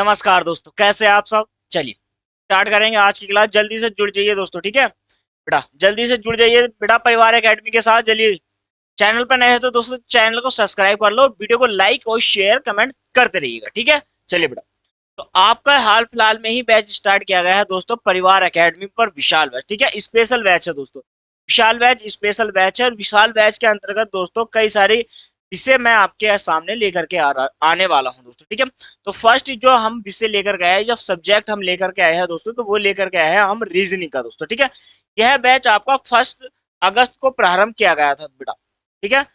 नमस्कार दोस्तों, कैसे हैं आप सब। चलिए स्टार्ट करेंगे आज की क्लास। जल्दी से जुड़ जाइए दोस्तों, ठीक है बेटा। जल्दी से जुड़ जाइए बेटा परिवार एकेडमी के साथ। चलिए, चैनल पर नए हैं तो दोस्तों चैनल को सब्सक्राइब कर लो, वीडियो को लाइक और शेयर कमेंट करते रहिएगा, ठीक है। चलिए बेटा, तो आपका हाल फिलहाल में ही बैच स्टार्ट किया गया है दोस्तों परिवार एकेडमी पर, विशाल बैच, ठीक है। स्पेशल बैच है दोस्तों, विशाल बैच स्पेशल बैच है। और विशाल बैच के अंतर्गत दोस्तों कई सारी विषय मैं आपके सामने लेकर के आने वाला हूं दोस्तों, ठीक है। तो फर्स्ट जो हम विषय लेकर के आए, जब सब्जेक्ट हम लेकर के आए हैं दोस्तों, तो वो लेकर के आए हैं हम रीजनिंग का दोस्तों, ठीक है। यह बैच आपका 1 अगस्त को प्रारंभ किया गया था बेटा, ठीक है।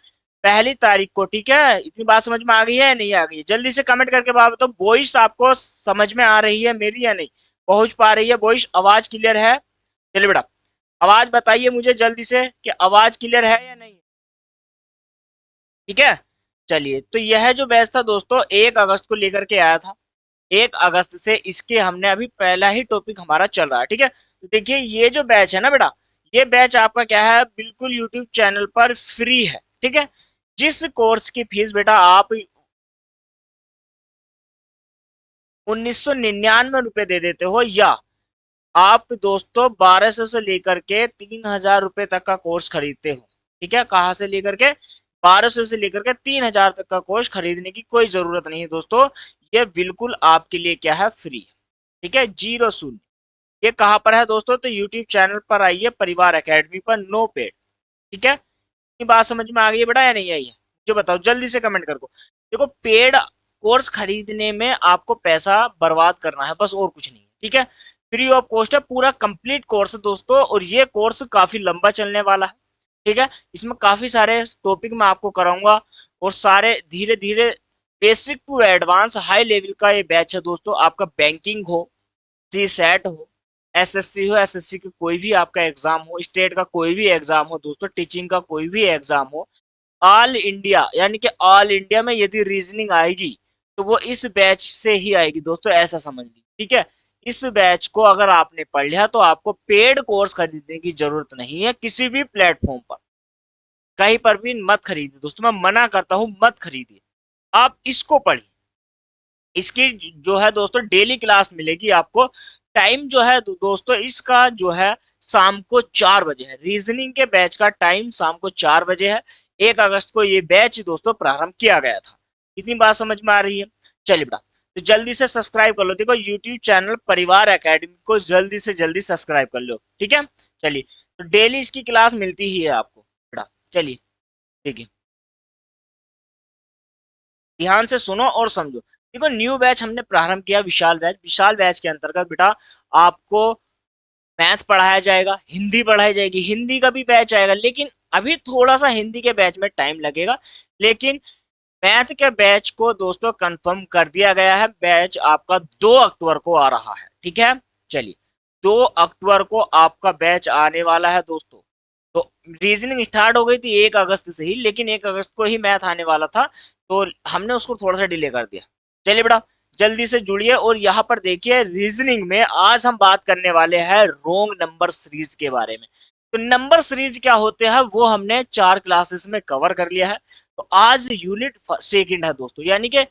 1 तारीख को, ठीक है। इतनी बात समझ में आ गई है नहीं आ गई है? जल्दी से कमेंट करके बात बताओ। वॉइस आपको समझ में आ रही है मेरी या नहीं पहुंच पा रही है? वॉइस आवाज क्लियर है? चलिए बेटा, आवाज बताइए मुझे जल्दी से कि आवाज क्लियर है या नहीं, ठीक है। चलिए, तो यह जो बैच था दोस्तों 1 अगस्त को लेकर के आया था। 1 अगस्त से इसके हमने अभी पहला ही टॉपिक हमारा चल रहा है, ठीक है। तो देखिए, ये जो बैच है ना बेटा, ये बैच आपका क्या है, बिल्कुल यूट्यूब चैनल पर फ्री है, ठीक है। जिस कोर्स की फीस बेटा आप 1999 रुपए दे देते हो, या आप दोस्तों 1200 से लेकर के 3000 रुपए तक का कोर्स खरीदते हो, ठीक है। कहाँ से लेकर के? 1200 से लेकर के 3000 तक का कोर्स खरीदने की कोई जरूरत नहीं है दोस्तों। ये बिल्कुल आपके लिए क्या है, फ्री है, ठीक है, जीरो शून्य। ये कहाँ पर है दोस्तों? तो यूट्यूब चैनल पर आइए परिवार एकेडमी पर, नो पेड, ठीक है। ये बात समझ में आ गई है बेटा या नहीं आई है? जो बताओ जल्दी से कमेंट कर को। देखो, पेड कोर्स खरीदने में आपको पैसा बर्बाद करना है, बस और कुछ नहीं है, ठीक है। फ्री ऑफ कॉस्ट है, पूरा कंप्लीट कोर्स है दोस्तों। और ये कोर्स काफी लंबा चलने वाला है, ठीक है। इसमें काफी सारे टॉपिक मैं आपको कराऊंगा, और सारे धीरे धीरे basic to advance high level का ये बैच है दोस्तों। आपका बैंकिंग हो, सी सेट हो, एसएससी हो, एसएससी की कोई भी आपका एग्जाम हो, स्टेट का कोई भी एग्जाम हो दोस्तों, टीचिंग का कोई भी एग्जाम हो, ऑल इंडिया, यानी कि ऑल इंडिया में यदि रीजनिंग आएगी तो वो इस बैच से ही आएगी दोस्तों, ऐसा समझ लीजिए, ठीक है। इस बैच को अगर आपने पढ़ लिया तो आपको पेड कोर्स खरीदने की जरूरत नहीं है किसी भी प्लेटफॉर्म पर, कहीं पर भी मत खरीदिए दोस्तों। मैं मना करता हूं, मत खरीदिए, आप इसको पढ़िए। इसकी जो है दोस्तों डेली क्लास मिलेगी आपको। टाइम जो है दोस्तों इसका जो है शाम को 4 बजे है। रीजनिंग के बैच का टाइम शाम को 4 बजे है। 1 अगस्त को ये बैच दोस्तों प्रारंभ किया गया था। इतनी बात समझ में आ रही है? चलिए बेटा, तो जल्दी से सब्सक्राइब कर लो। देखो, यूट्यूब चैनल परिवार एकेडमी को जल्दी से जल्दी सब्सक्राइब कर लो, ठीक है। चलिए, तो डेली इसकी क्लास मिलती ही है आपको बेटा। चलिए देखिए, ध्यान से सुनो और समझो। देखो, न्यू बैच हमने प्रारंभ किया, विशाल बैच। विशाल बैच के अंतर्गत बेटा आपको मैथ पढ़ाया जाएगा, हिंदी पढ़ाई जाएगी, हिंदी का भी बैच आएगा, लेकिन अभी थोड़ा सा हिंदी के बैच में टाइम लगेगा। लेकिन मैथ के बैच को दोस्तों कंफर्म कर दिया गया है। बैच आपका 2 अक्टूबर को आ रहा है, ठीक है। चलिए, 2 अक्टूबर को आपका बैच आने वाला है दोस्तों। तो रीजनिंग स्टार्ट हो गई थी 1 अगस्त से ही, लेकिन 1 अगस्त को ही मैथ आने वाला था, तो हमने उसको थोड़ा सा डिले कर दिया। चलिए बेटा, जल्दी से जुड़िए। और यहाँ पर देखिए, रीजनिंग में आज हम बात करने वाले हैं रोंग नंबर सीरीज के बारे में। तो नंबर सीरीज क्या होते हैं वो हमने 4 क्लासेस में कवर कर लिया है। तो आज यूनिट सेकंड है दोस्तों, यानी कि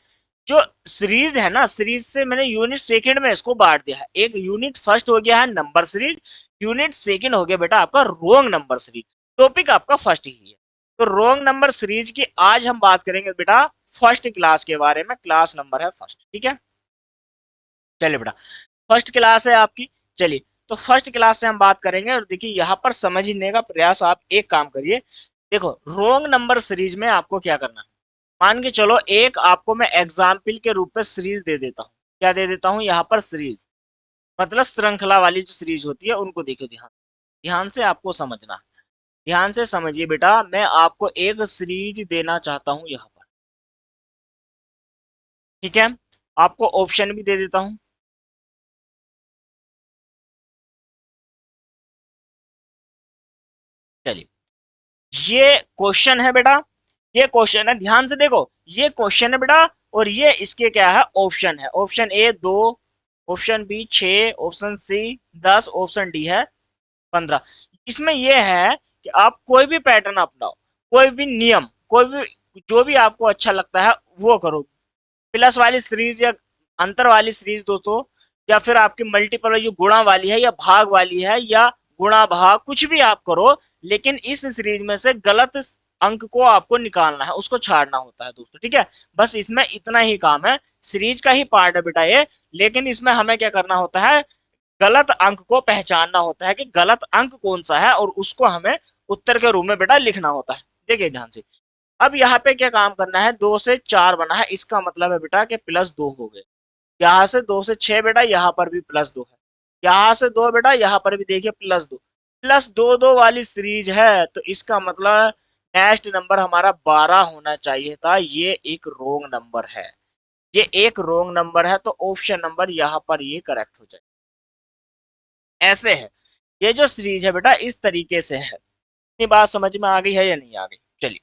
जो सीरीज है ना, सीरीज से मैंने यूनिट सेकंड में इसको बांट दिया है। एक यूनिट फर्स्ट हो गया है नंबर सीरीज, यूनिट सेकंड हो गया बेटा आपका रोंग नंबर सीरीज। टॉपिक आपका फर्स्ट ही है। तो रोंग नंबर सीरीज की आज हम बात करेंगे बेटा फर्स्ट क्लास के बारे में। क्लास नंबर है फर्स्ट, ठीक है। चलिए बेटा, फर्स्ट क्लास है आपकी। चलिए, तो फर्स्ट क्लास से हम बात करेंगे। और देखिए, यहाँ पर समझने का प्रयास आप एक काम करिए। देखो, रोंग नंबर सीरीज में आपको क्या करना है, मान के चलो एक आपको मैं एग्जाम्पल के रूप में सीरीज दे देता हूँ। क्या दे देता हूँ यहाँ पर? सीरीज, मतलब श्रृंखला वाली जो सीरीज होती है उनको देखो। ध्यान ध्यान से आपको समझना है। ध्यान से समझिए बेटा, मैं आपको एक सीरीज देना चाहता हूँ यहाँ पर, ठीक है। आपको ऑप्शन भी दे देता हूँ। चलिए, ये क्वेश्चन है बेटा, ये क्वेश्चन है, ध्यान से देखो। ये क्वेश्चन है बेटा, और ये इसके क्या है, ऑप्शन है। Option A 2, option B 6, option C 10, option D है 15। इसमें यह है कि आप कोई भी पैटर्न अपनाओ, कोई भी नियम, कोई भी जो भी आपको अच्छा लगता है वो करो। प्लस वाली सीरीज या अंतर वाली सीरीज दोस्तों, या फिर आपकी मल्टीपल जो गुणा वाली है या भाग वाली है या गुणा भाग, कुछ भी आप करो, लेकिन इस सीरीज में से गलत अंक को आपको निकालना है, उसको छाड़ना होता है दोस्तों। ठीक है, बस इसमें इतना ही काम है, सीरीज का ही पार्ट है बेटा ये, लेकिन इसमें हमें क्या करना होता है, गलत अंक को पहचानना होता है कि गलत अंक कौन सा है, और उसको हमें उत्तर के रूप में बेटा लिखना होता है। देखिए ध्यान से, अब यहाँ पे क्या काम करना है, 2 से 4 बना है, इसका मतलब है बेटा कि +2 हो गए। यहाँ से 2 से 6 बेटा, यहाँ पर भी +2 है। यहाँ से 2 बेटा, यहाँ पर भी देखिए +2, +2 वाली सीरीज है, तो इसका मतलब नेक्स्ट नंबर हमारा 12 होना चाहिए था। ये एक रोंग नंबर है, ये एक रोंग नंबर है, तो ऑप्शन नंबर यहाँ पर ये करेक्ट हो जाए। ऐसे है, ये जो सीरीज है बेटा इस तरीके से है। इतनी बात समझ में आ गई है या नहीं आ गई? चलिए,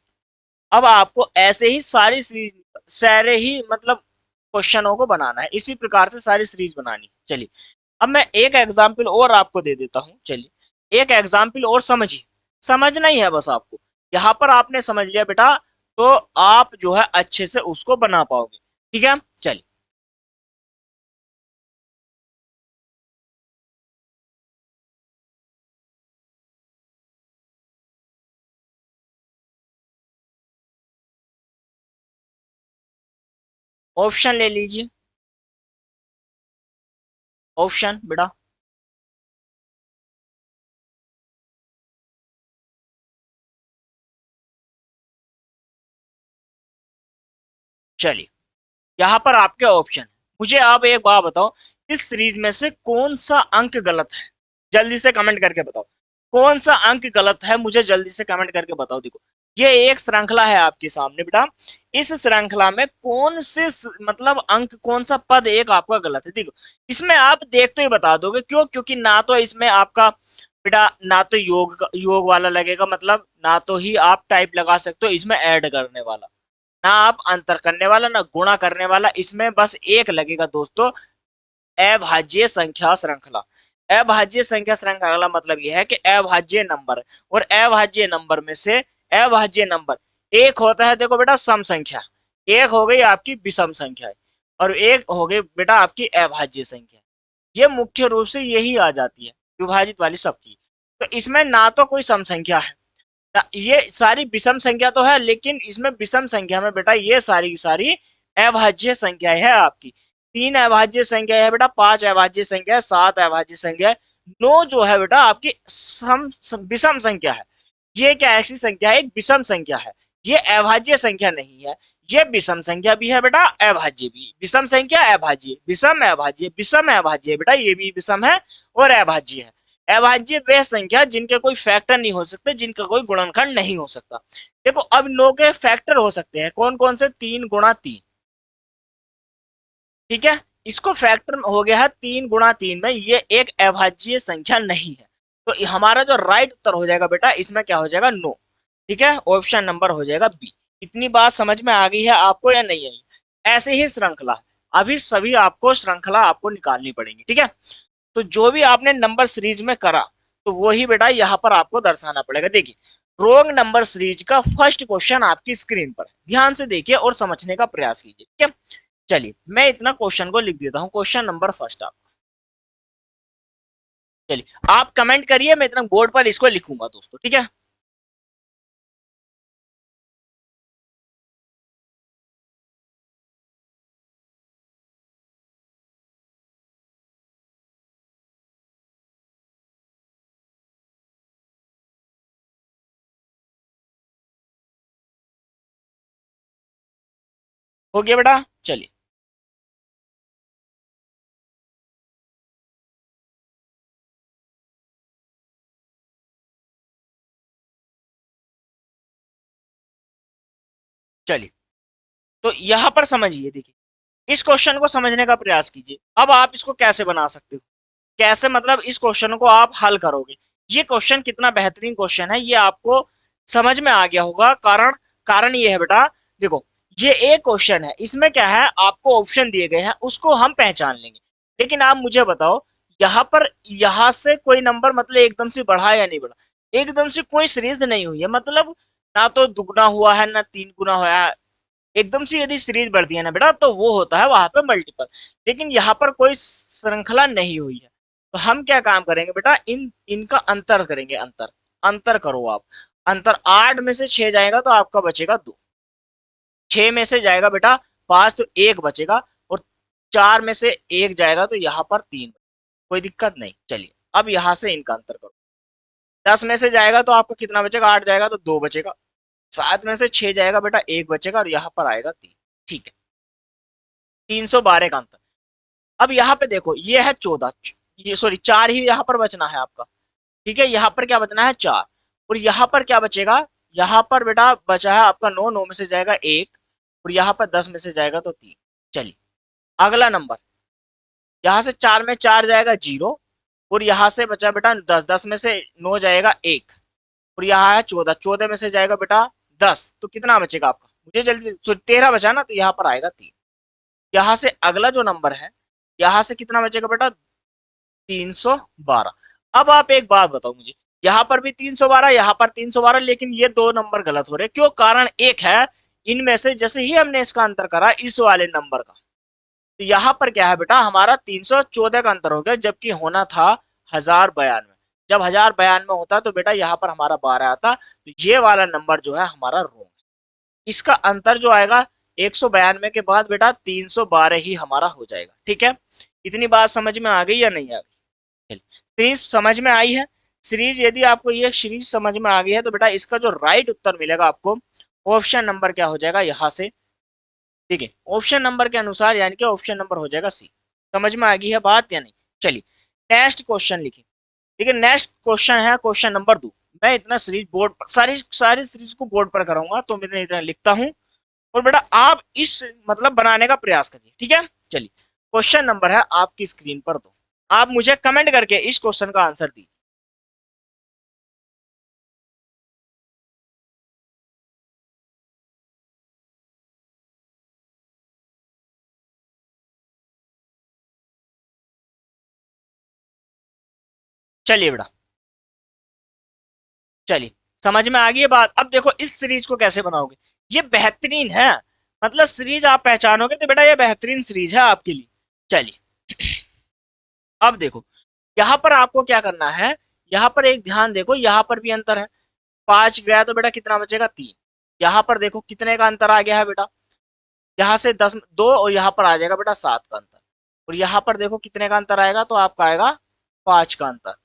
अब आपको ऐसे ही सारी सीरीज, सारे ही मतलब क्वेश्चनों को बनाना है, इसी प्रकार से सारी सीरीज बनानी है। चलिए, अब मैं एक एग्जाम्पल और आपको दे देता हूं। चलिए, एक एग्जाम्पल और समझिए, समझना ही है बस आपको। यहाँ पर आपने समझ लिया बेटा, तो आप जो है अच्छे से उसको बना पाओगे। ठीक है, चलिए, ऑप्शन ले लीजिए, ऑप्शन बेटा। चलिए, यहाँ पर आपके ऑप्शन, मुझे आप एक बात बताओ, इस सीरीज में से कौन सा अंक गलत है? जल्दी से कमेंट करके बताओ, कौन सा अंक गलत है, मुझे जल्दी से कमेंट करके बताओ। देखो, ये एक श्रृंखला है आपके सामने बेटा, इस श्रृंखला में कौन से मतलब अंक, कौन सा पद एक आपका गलत है? देखो, इसमें आप देख तो ही बता दोगे, क्यों? क्योंकि ना तो इसमें आपका बेटा, ना तो योग वाला लगेगा, मतलब ना तो ही आप टाइप लगा सकते हो इसमें ऐड करने वाला, ना आप अंतर करने वाला, ना गुणा करने वाला, इसमें बस एक लगेगा दोस्तों, अभाज्य संख्या श्रृंखला। अभाज्य संख्या श्रृंखला मतलब यह है कि अभाज्य नंबर, और अभाज्य नंबर में से अभाज्य नंबर एक होता है, देखो बेटा, सम संख्या, एक हो गई आपकी विषम संख्या, और एक हो गई बेटा आपकी अभाज्य संख्या। ये मुख्य रूप से यही आ जाती है विभाजित वाली सबकी। तो इसमें ना तो कोई सम संख्या है, ये सारी विषम संख्या तो है, लेकिन इसमें विषम संख्या में बेटा ये सारी की सारी अभाज्य संख्या है आपकी। 3 अभाज्य संख्या है बेटा, 5 अभाज्य संख्या है, 7 अभाज्य संख्या है, 9 जो है बेटा आपकी सम विषम संख्या है। ये क्या ऐसी संख्या है, एक विषम संख्या है, ये अभाज्य संख्या नहीं है। ये विषम संख्या भी है बेटा, अभाज्य भी, विषम संख्या अभाज्य, विषम अभाज्य, विषम अभाज्य बेटा, ये भी विषम है और अभाज्य है। अभाज्य वह संख्या जिनके कोई फैक्टर नहीं हो सकते, जिनका कोई गुणनखंड नहीं हो सकता। देखो, अब 9 के फैक्टर हो सकते हैं, कौन कौन से? 3 × 3। ठीक है, इसको फैक्टर हो गया है 3 × 3 में, ये एक अभाज्य संख्या नहीं है। तो हमारा जो राइट उत्तर हो जाएगा बेटा, इसमें क्या हो जाएगा? 9। ठीक है, ऑप्शन नंबर हो जाएगा बी। इतनी बात समझ में आ गई है आपको या नहीं आई? ऐसे ही श्रृंखला, अभी सभी आपको श्रृंखला आपको निकालनी पड़ेगी। ठीक है, तो जो भी आपने नंबर सीरीज में करा, तो वही बेटा यहाँ पर आपको दर्शाना पड़ेगा। देखिए, रोंग नंबर सीरीज का फर्स्ट क्वेश्चन आपकी स्क्रीन पर है, ध्यान से देखिए और समझने का प्रयास कीजिए। ठीक है, चलिए, मैं इतना क्वेश्चन को लिख देता हूँ, क्वेश्चन नंबर फर्स्ट आप, चलिए आप कमेंट करिए, मैं इतना बोर्ड पर इसको लिखूंगा दोस्तों। ठीक है, हो गया बेटा? चलिए, चलिए, तो यहां पर समझिए, देखिए, इस क्वेश्चन को समझने का प्रयास कीजिए। अब आप इसको कैसे बना सकते हो, कैसे मतलब इस क्वेश्चन को आप हल करोगे? ये क्वेश्चन कितना बेहतरीन क्वेश्चन है, ये आपको समझ में आ गया होगा। कारण कारण ये है बेटा, देखो, ये एक क्वेश्चन है, इसमें क्या है, आपको ऑप्शन दिए गए हैं, उसको हम पहचान लेंगे। लेकिन आप मुझे बताओ, यहाँ पर यहाँ से कोई नंबर मतलब एकदम से बढ़ा या नहीं बढ़ा? एकदम से कोई सीरीज नहीं हुई है, मतलब ना तो दुगना हुआ है ना 3 गुना हुआ है, एकदम से यदि सीरीज बढ़ती है ना बेटा, तो वो होता है वहां पे मल्टीपल। लेकिन यहाँ पर कोई श्रृंखला नहीं हुई है, तो हम क्या काम करेंगे बेटा, इनका अंतर करेंगे। अंतर, अंतर करो आप। अंतर 8 में से 6 जाएगा तो आपका बचेगा 2, 6 में से जाएगा बेटा 5 तो 1 बचेगा, और 4 में से 1 जाएगा तो यहाँ पर 3। कोई दिक्कत नहीं। चलिए अब यहाँ से इनका अंतर करो। 10 में से जाएगा तो आपको कितना बचेगा, 8 जाएगा तो 2 बचेगा। 7 में से 6 जाएगा बेटा 1 बचेगा, और यहाँ पर आएगा 3। ठीक है, 312 का अंतर। अब यहाँ पे देखो ये है 14, ये सॉरी 4 ही यहाँ पर बचना है आपका। ठीक है, यहाँ पर क्या बचना है 4, और यहाँ पर क्या बचेगा, यहाँ पर बेटा बचा है आपका 9, 9 में से जाएगा 1, और यहाँ पर 10 में से जाएगा तो 3। चलिए अगला नंबर, यहाँ से 4 में 4 जाएगा 0, और यहाँ से बचा बेटा 10, 10 में से 9 जाएगा 1, और यहाँ है 14, 14 में से जाएगा बेटा 10, तो कितना बचेगा आपका, मुझे जल्दी, तो 13 बचा ना, तो यहाँ पर आएगा 3। यहाँ से अगला जो नंबर है, यहाँ से कितना बचेगा बेटा 312। अब आप एक बात बताओ मुझे, यहाँ पर भी 312, यहाँ पर 312, लेकिन ये दो नंबर गलत हो रहे, क्यों, कारण एक है, इनमें से जैसे ही हमने इसका अंतर करा इस वाले नंबर का, तो यहाँ पर क्या है बेटा, हमारा 314 का अंतर हो गया, जबकि होना था 1092। जब 1092 होता तो बेटा यहाँ पर हमारा 12 आता, तो ये वाला नंबर जो है हमारा रोंग। इसका अंतर जो आएगा 192 के बाद बेटा 312 ही हमारा हो जाएगा। ठीक है, इतनी बात समझ में आ गई या नहीं आ गई? सीरीज समझ में आई है? सीरीज, यदि आपको ये सीरीज समझ में आ गई है तो बेटा इसका जो राइट उत्तर मिलेगा आपको, ऑप्शन नंबर क्या हो जाएगा यहाँ से, ठीक है, ऑप्शन नंबर के अनुसार, यानी कि ऑप्शन नंबर हो जाएगा सी। समझ में आ गई है बात या नहीं? चलिए नेक्स्ट क्वेश्चन लिखिए। ठीक है, नेक्स्ट क्वेश्चन है क्वेश्चन नंबर 2। मैं इतना सीरीज बोर्ड पर, सारी सारी सीरीज को बोर्ड पर कराऊंगा, तो मैं इतना लिखता हूँ, और बेटा आप इस मतलब बनाने का प्रयास करिए। ठीक है, चलिए क्वेश्चन नंबर है आपकी स्क्रीन पर, दो आप मुझे कमेंट करके इस क्वेश्चन का आंसर दीजिए। चलिए बेटा, चलिए समझ में आ गई है बात। अब देखो इस सीरीज को कैसे बनाओगे, ये बेहतरीन है, मतलब सीरीज आप पहचानोगे तो बेटा ये बेहतरीन सीरीज है आपके लिए। चलिए अब देखो, यहाँ पर आपको क्या करना है, यहाँ पर एक ध्यान देखो, यहाँ पर भी अंतर है। 5 गया तो बेटा कितना बचेगा 3। यहाँ पर देखो कितने का अंतर आ गया है बेटा, यहाँ से 10 2, और यहाँ पर आ जाएगा बेटा 7 का अंतर। और यहाँ पर देखो कितने का अंतर आएगा, तो आपका आएगा 5 का अंतर।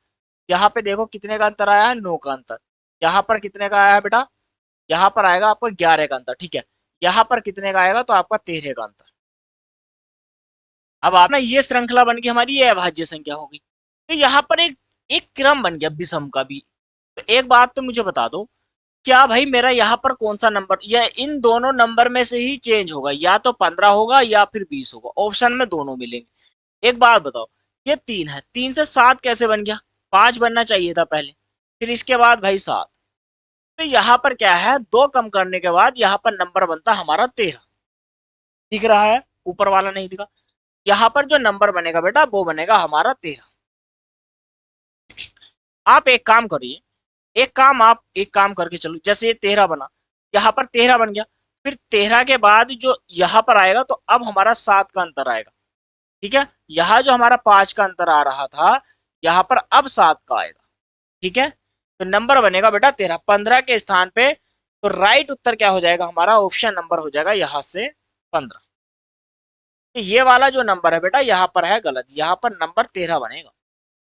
यहाँ पे देखो कितने का अंतर आया है, 9 का अंतर। यहाँ पर कितने का आया है बेटा, यहाँ पर आएगा आपका 11 का अंतर। ठीक है, यहाँ पर कितने का आएगा, तो आपका 13 का अंतर। अब आप ना, ये श्रृंखला बन गई हमारी, ये अभाज्य संख्या होगी, तो यहाँ पर एक एक क्रम बन गया विषम का भी। तो एक बात तो मुझे बता दो, क्या भाई मेरा यहाँ पर कौन सा नंबर, या इन दोनों नंबर में से ही चेंज होगा, या तो 15 होगा या फिर 20 होगा, ऑप्शन में दोनों मिलेंगे। एक बात बताओ, ये 3 है, 3 से 7 कैसे बन गया, 5 बनना चाहिए था पहले, फिर इसके बाद भाई 7। तो यहाँ पर क्या है, दो कम करने के बाद यहाँ पर नंबर बनता हमारा 13। दिख रहा है, ऊपर वाला नहीं दिखा। यहाँ पर जो नंबर बनेगा बेटा वो बनेगा हमारा 13। आप एक काम करिए, आप एक काम करके चलो, जैसे ये 13 बना, यहाँ पर 13 बन गया, फिर 13 के बाद जो यहाँ पर आएगा, तो अब हमारा 7 का अंतर आएगा। ठीक है, यहाँ जो हमारा 5 का अंतर आ रहा था, यहाँ पर अब 7 का आएगा। ठीक है, तो नंबर बनेगा बेटा 13, 15 के स्थान पे। तो राइट उत्तर क्या हो जाएगा हमारा, ऑप्शन नंबर हो जाएगा यहाँ से 15। तो ये वाला जो नंबर है बेटा यहाँ पर है गलत, यहाँ पर नंबर 13 बनेगा।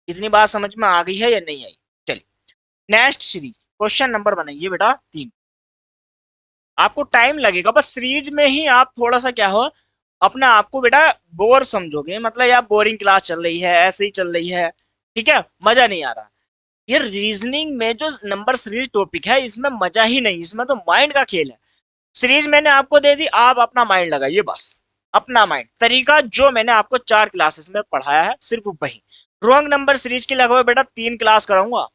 इतनी बात समझ में आ गई है या नहीं आई? चलिए नेक्स्ट सीरीज, क्वेश्चन नंबर बनाइए बेटा 3। आपको टाइम लगेगा, बस सीरीज में ही आप थोड़ा सा क्या हो, अपने आप को बेटा बोर समझोगे, मतलब यार बोरिंग क्लास चल रही है, ऐसे ही चल रही है। ठीक है, मजा नहीं आ रहा। ये रीजनिंग में जो नंबर सीरीज टॉपिक है, इसमें मजा ही नहीं, इसमें तो माइंड का खेल है। सीरीज मैंने आपको दे दी, आप अपना माइंड लगाइए बस, अपना माइंड, तरीका जो मैंने आपको 4 क्लासेस में पढ़ाया है सिर्फ वही। रॉन्ग नंबर सीरीज की लगभग बेटा 3 क्लास कराऊंगा।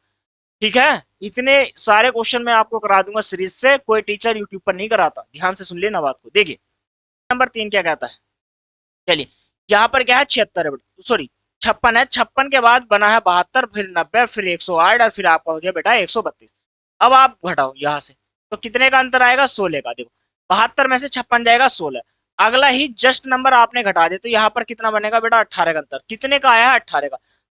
ठीक है, इतने सारे क्वेश्चन मैं आपको करा दूंगा सीरीज से, कोई टीचर यूट्यूब पर नहीं कराता। ध्यान से सुन लेना बात को, देखिए नंबर 3 क्या कहता है। चलिए यहाँ पर क्या है, 76 है, सॉरी 56 है, 56 के बाद बना है 72, फिर 90, फिर 108, और फिर आपका हो गया बेटा 132। अब आप घटाओ यहाँ से, तो कितने का अंतर आएगा, 16 का। देखो 72 में से 56 जाएगा 16। अगला ही जस्ट नंबर आपने घटा दिया तो यहाँ पर कितना बनेगा बेटा 18 का अंतर। कितने का आया है 18 का,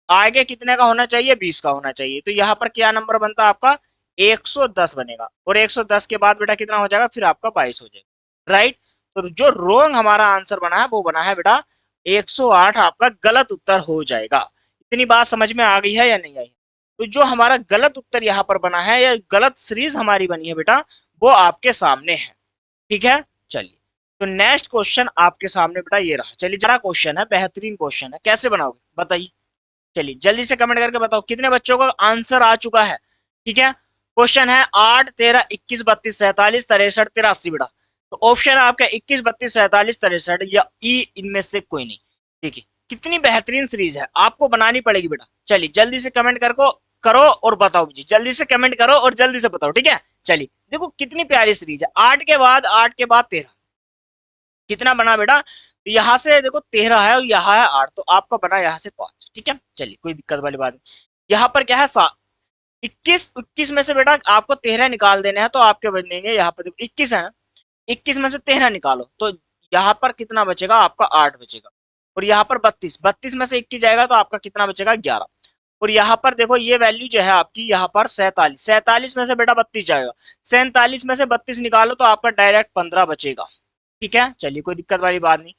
आगे कितने का होना चाहिए 20 का होना चाहिए। तो यहाँ पर क्या नंबर बनता है आपका 110 बनेगा। और 110 के बाद बेटा कितना हो जाएगा फिर आपका 22 हो जाएगा। राइट। तो जो रोंग हमारा आंसर बना है वो बना है बेटा 108 आपका गलत उत्तर हो जाएगा। इतनी बात समझ में आ गई है या नहीं आई? तो जो हमारा गलत उत्तर यहाँ पर बना है या गलत सीरीज हमारी बनी है बेटा वो आपके सामने है। ठीक है। चलिए तो नेक्स्ट क्वेश्चन आपके सामने बेटा ये रहा। चलिए जरा क्वेश्चन है, बेहतरीन क्वेश्चन है, कैसे बनाओगे बताइए। चलिए जल्दी से कमेंट करके बताओ कितने बच्चों का आंसर आ चुका है। ठीक है। क्वेश्चन है 8 13 21 32 47 63 83 बेटा। तो ऑप्शन है आपका 21 32 47 63 या ई इनमें से कोई नहीं। ठीक है। कितनी बेहतरीन सीरीज है, आपको बनानी पड़ेगी बेटा। चलिए जल्दी से कमेंट करो और बताओ मुझे, जल्दी से कमेंट करो और जल्दी से बताओ। ठीक है। चलिए देखो कितनी प्यारी सीरीज है। 8 के बाद 13 कितना बना बेटा, तो यहाँ से देखो 13 है और यहाँ है 8 तो आपका बना यहाँ से 5। ठीक है। चलिए कोई दिक्कत वाली बात नहीं। यहाँ पर क्या है 21 21 में से बेटा आपको 13 निकाल देने हैं तो आपके बनेंगे यहाँ पर देखो 21 है ना, 21 में से 13 निकालो तो यहाँ पर कितना बचेगा आपका 8 बचेगा। और यहाँ पर 32 में से 21 जाएगा तो आपका कितना बचेगा 11। और यहाँ पर देखो ये वैल्यू जो है आपकी यहाँ पर 47 में से बेटा 32 जाएगा, 47 में से 32 निकालो तो आपका डायरेक्ट 15 बचेगा। ठीक है। चलिए कोई दिक्कत वाली बात नहीं।